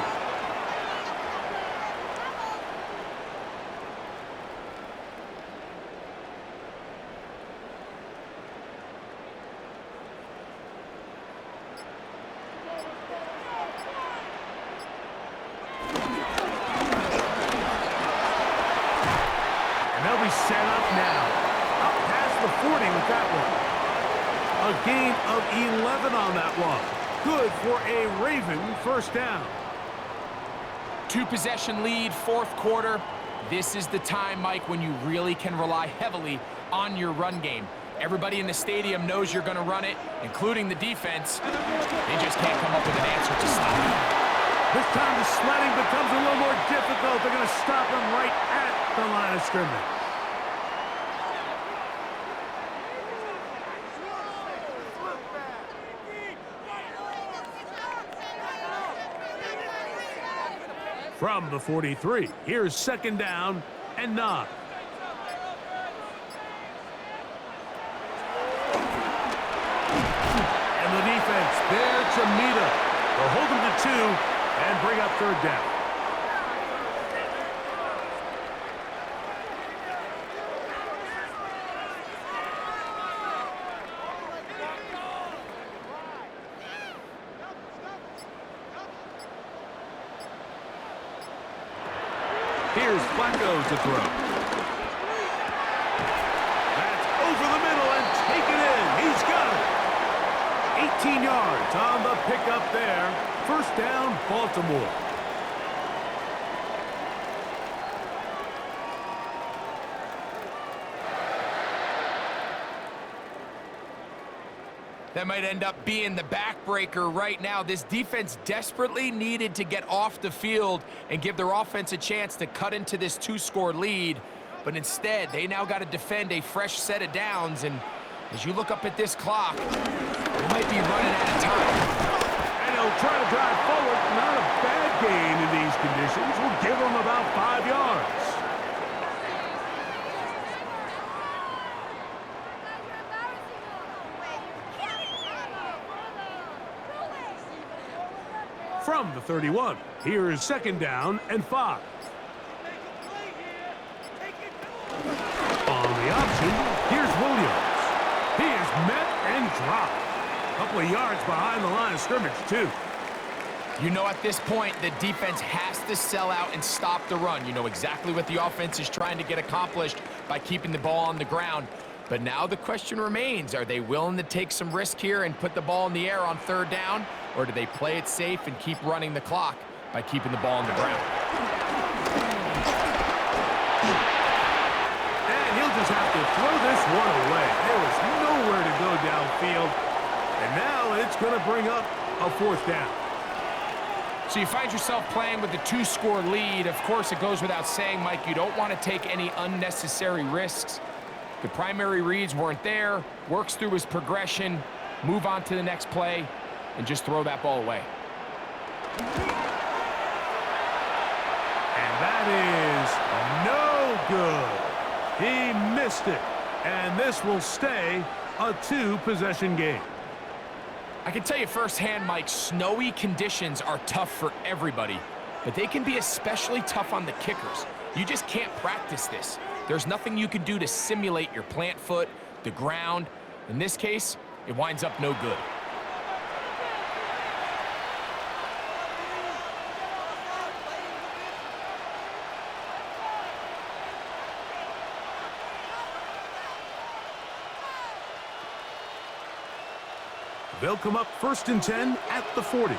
Set up now. Up past the 40 with that one. A gain of 11 on that one. Good for a Raven first down.
2-possession lead, 4th quarter. This is the time, Mike, when you really can rely heavily on your run game. Everybody in the stadium knows you're going to run it, including the defense. They just can't come up with an answer to stop it.
This time the sledding becomes a little more difficult. They're going to stop him right at the line of scrimmage. From the 43, here's second down and 9. And the defense there to meet him. They'll hold him to 2 and bring up third down. Here's Flacco to throw. That's over the middle and taken in. He's got it. 18 yards on the pickup there. First down, Baltimore.
That might end up being the backbreaker right now. This defense desperately needed to get off the field and give their offense a chance to cut into this 2-score lead. But instead, they now got to defend a fresh set of downs. And as you look up at this clock, they might be running out of time.
And he'll try to drive forward. Not a bad gain in these conditions. We'll give him about 5 yards. From the 31, here is second down and 5. On the option, here's Williams. He is met and dropped. A couple of yards behind the line of scrimmage, too.
You know, at this point, the defense has to sell out and stop the run. You know exactly what the offense is trying to get accomplished by keeping the ball on the ground. But now the question remains, are they willing to take some risk here and put the ball in the air on third down? Or do they play it safe and keep running the clock by keeping the ball on the ground?
And he'll just have to throw this one away. There was nowhere to go downfield. And now it's going to bring up a fourth down.
So you find yourself playing with the 2-score lead. Of course, it goes without saying, Mike, you don't want to take any unnecessary risks. The primary reads weren't there. Works through his progression, move on to the next play, and just throw that ball away.
And that is no good. He missed it. And this will stay a 2-possession game.
I can tell you firsthand, Mike, snowy conditions are tough for everybody, but they can be especially tough on the kickers. You just can't practice this. There's nothing you can do to simulate your plant foot, the ground. In this case, it winds up no good.
They'll come up 1st and 10 at the 40.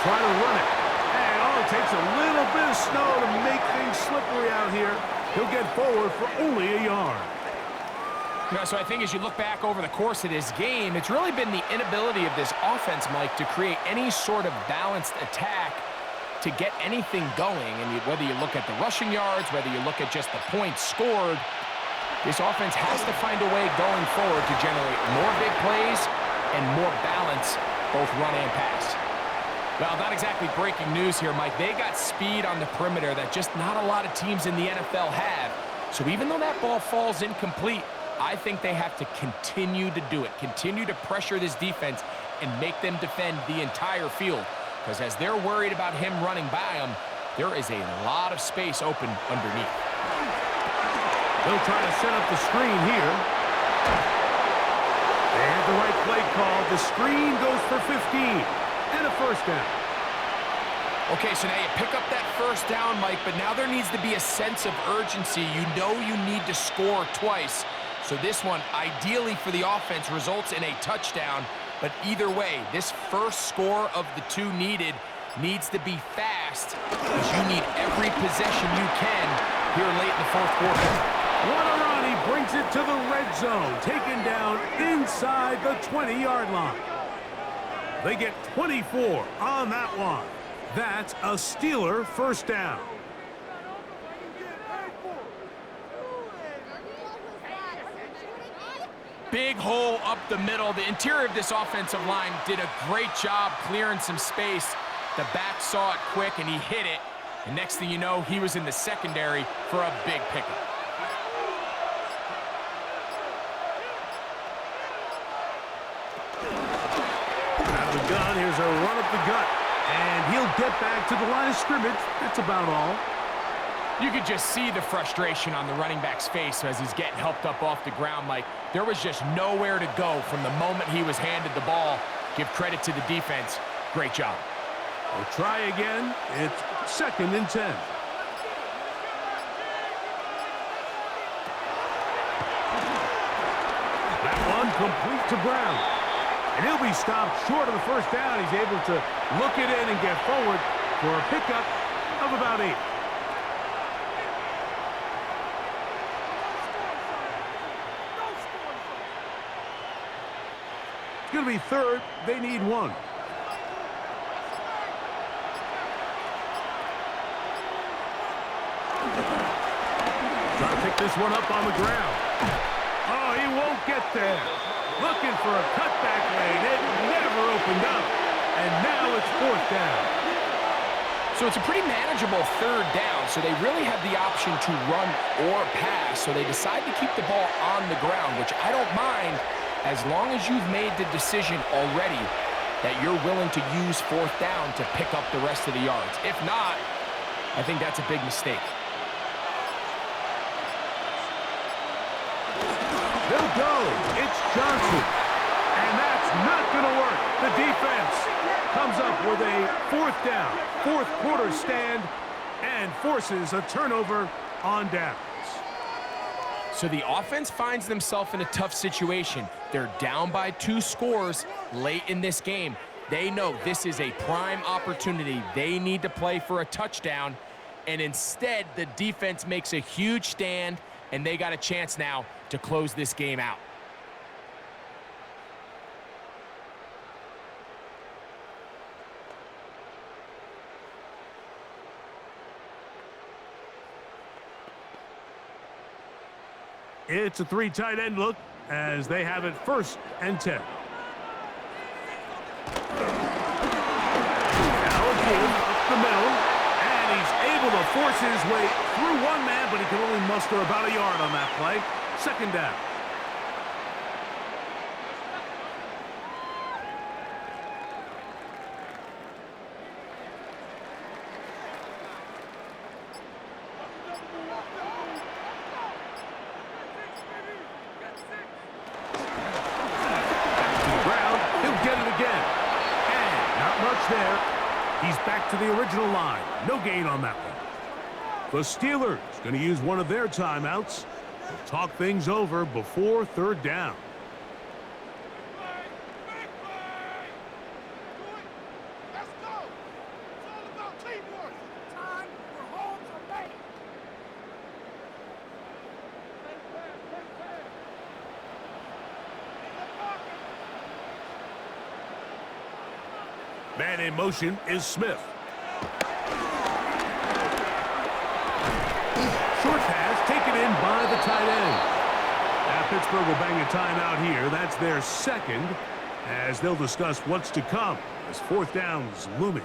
Try to run it. And it takes a little bit of snow to make things slippery out here. He'll get forward for only a yard.
Yeah, so I think as you look back over the course of this game, it's really been the inability of this offense, Mike, to create any sort of balanced attack to get anything going. And whether you look at the rushing yards, whether you look at just the points scored, this offense has to find a way going forward to generate more big plays and more balance, both run and pass. Well, not exactly breaking news here, Mike. They got speed on the perimeter that just not a lot of teams in the NFL have. So even though that ball falls incomplete, I think they have to continue to do it, continue to pressure this defense and make them defend the entire field. Because as they're worried about him running by them, there is a lot of space open underneath.
They'll try to set up the screen here. They have the right play call. The screen goes for 15. And a first down.
Okay, so now you pick up that first down, Mike, but now there needs to be a sense of urgency. You know you need to score twice. So this one, ideally for the offense, results in a touchdown. But either way, this first score of the 2 needed needs to be fast, because you need every possession you can here late in the 4th quarter.
What a run. He brings it to the red zone. Taken down inside the 20-yard line. They get 24 on that one. That's a Steeler first down.
big hole up the middle. The interior of this offensive line did a great job clearing some space. The back saw it quick, and he hit it. And next thing you know, he was in the secondary for a big pickup.
Out of the gun, here's a run up the gut. And he'll get back to the line of scrimmage. That's about all.
You could just see the frustration on the running back's face as he's getting helped up off the ground. Like, there was just nowhere to go from the moment he was handed the ball. Give credit to the defense. Great job.
We'll try again. It's 2nd and 10. That one complete to Brown. And he'll be stopped short of the first down. He's able to look it in and get forward for a pickup of about 8. It's going to be 3rd. They need 1. Trying to pick this one up on the ground. Oh, he won't get there. Looking for a cutback lane. It never opened up. And now it's 4th down.
So it's a pretty manageable 3rd down, so they really have the option to run or pass, so they decide to keep the ball on the ground, which I don't mind as long as you've made the decision already that you're willing to use 4th down to pick up the rest of the yards. If not, I think that's a big mistake.
They'll go. It's Johnson. And that's not going to work. The defense comes up with a 4th down, 4th quarter stand, and forces a turnover on downs.
So the offense finds themselves in a tough situation. They're down by 2 scores late in this game. They know this is a prime opportunity. They need to play for a touchdown, and instead the defense makes a huge stand, and they got a chance now to close this game out.
It's a 3 tight end look as they have it 1st and 10. Now again, up the middle, and he's able to force his way through one man, but he can only muster about a yard on that play. 2nd down. There. He's back to the original line. No gain on that one. The Steelers going to use one of their timeouts to talk things over before 3rd down. Man in motion is Smith. Short pass taken in by the tight end. Now Pittsburgh will bang a timeout here. That's their 2nd, as they'll discuss what's to come as 4th down is looming.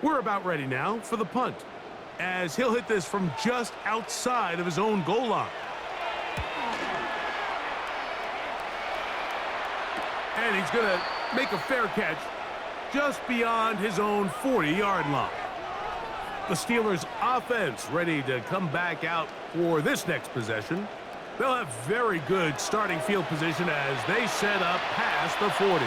We're about ready now for the punt, as he'll hit this from just outside of his own goal line. And he's going to make a fair catch just beyond his own 40-yard line. The Steelers' offense ready to come back out for this next possession. They'll have very good starting field position as they set up past the 40.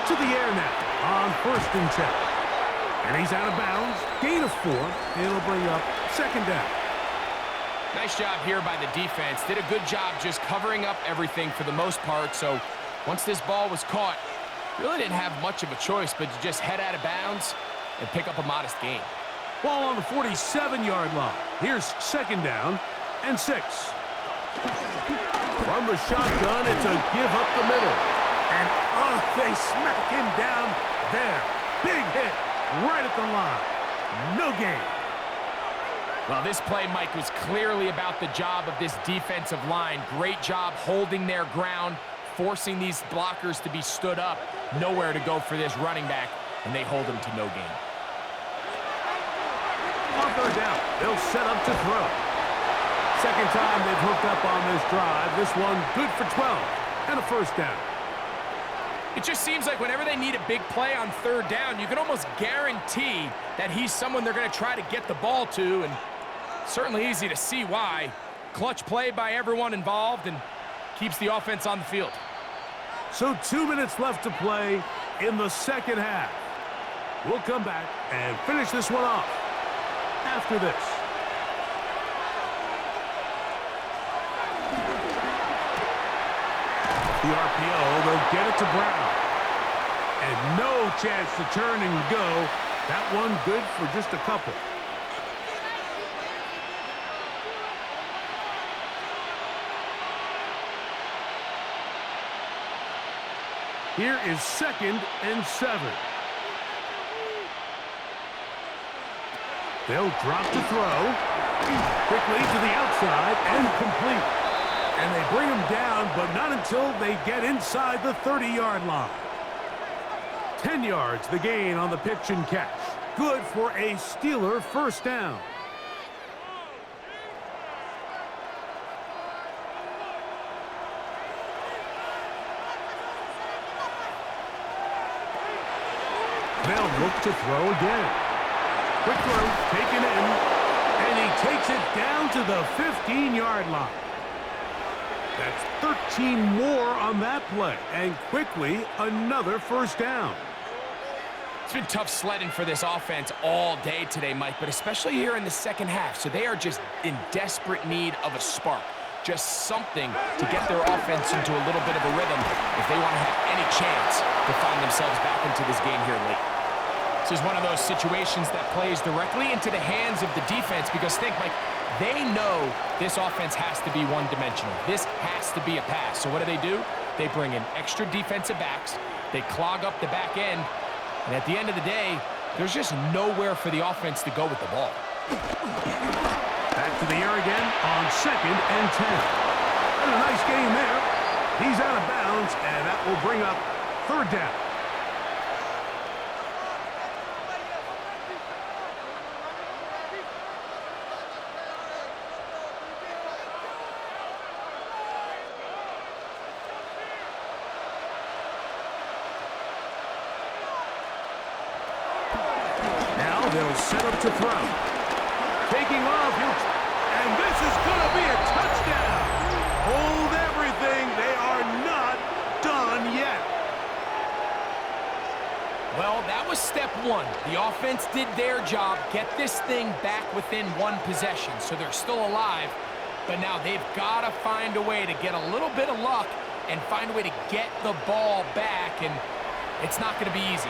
To the air now on 1st and 10. And he's out of bounds. Gain of 4. It'll bring up 2nd down.
Nice job here by the defense. Did a good job just covering up everything for the most part. So once this ball was caught, really didn't have much of a choice but to just head out of bounds and pick up a modest gain.
Ball on the 47-yard line. Here's 2nd down and 6. From the shotgun, it's a give up the middle. And, they smack him down there. Big hit right at the line. No gain.
Well, this play, Mike, was clearly about the job of this defensive line. Great job holding their ground, forcing these blockers to be stood up. Nowhere to go for this running back, and they hold him to no gain.
On 3rd down, they'll set up to throw. 2nd time they've hooked up on this drive. This one good for 12 and a 1st down.
It just seems like whenever they need a big play on 3rd down, you can almost guarantee that he's someone they're going to try to get the ball to, and certainly easy to see why. Clutch play by everyone involved and keeps the offense on the field.
So 2 minutes left to play in the 2nd half. We'll come back and finish this one off after this. The RPO, they'll get it to Brown. And no chance to turn and go. That one good for just a couple. Here is 2nd and 7. They'll drop to throw. Quickly to the outside and complete. And they bring him down, but not until they get inside the 30-yard line. 10 yards the gain on the pitch and catch. Good for a Steeler 1st down. They'll look to throw again. Quick throw, taken in, and he takes it down to the 15-yard line. That's 13 more on that play, and quickly another 1st down.
It's been tough sledding for this offense all day today, Mike, but especially here in the 2nd half. So they are just in desperate need of a spark, just something to get their offense into a little bit of a rhythm if they want to have any chance to find themselves back into this game here late. This is one of those situations that plays directly into the hands of the defense because think, Mike, they know this offense has to be one-dimensional. This has to be a pass. So what do? They bring in extra defensive backs. They clog up the back end. And at the end of the day, there's just nowhere for the offense to go with the ball.
Back to the air again on 2nd and 10. And a nice game there. He's out of bounds, and that will bring up 3rd down. They'll set up to throw. Taking off, and this is going to be a touchdown. Hold everything. They are not done yet.
Well, that was step 1. The offense did their job, get this thing back within 1 possession, so they're still alive. But now they've got to find a way to get a little bit of luck and find a way to get the ball back, and it's not going to be easy.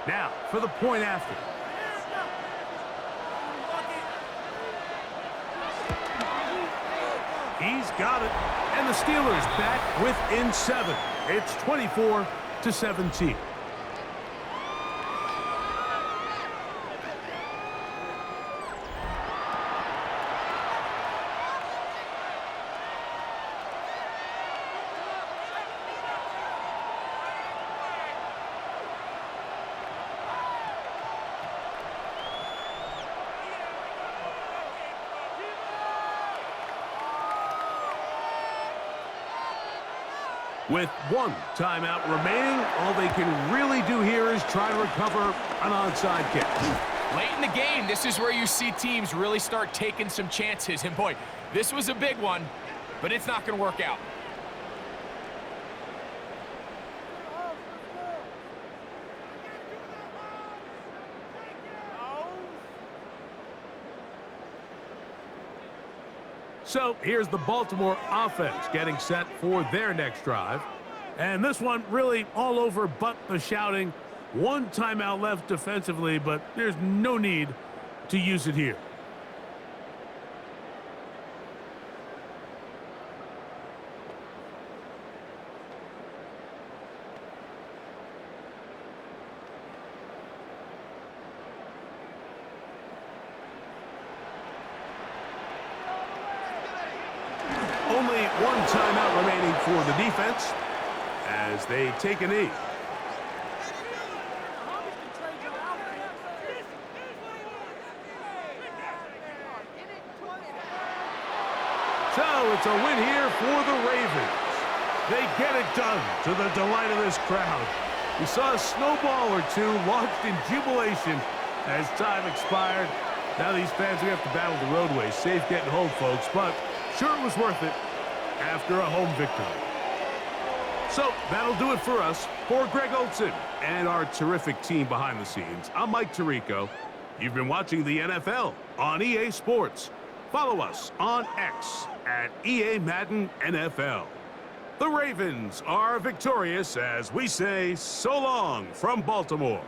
Now, for the point after. He's got it. And the Steelers back within 7. It's 24-17. With 1 timeout remaining, all they can really do here is try to recover an onside kick.
Late in the game, this is where you see teams really start taking some chances. And boy, this was a big one, but it's not going to work out.
So here's the Baltimore offense getting set for their next drive. And this one really all over but the shouting. One timeout left defensively, but there's no need to use it here. Only one timeout remaining for the defense as they take a knee. So it's a win here for the Ravens. They get it done to the delight of this crowd. We saw a snowball or two launched in jubilation as time expired. Now these fans, we have to battle the roadway. Safe getting home, folks, but sure it was worth it after a home victory. So that'll do it for us. For Greg Olson and our terrific team behind the scenes, I'm Mike Tirico. You've been watching the NFL on EA Sports. Follow us on X at EA Madden NFL. The Ravens are victorious as we say so long from Baltimore.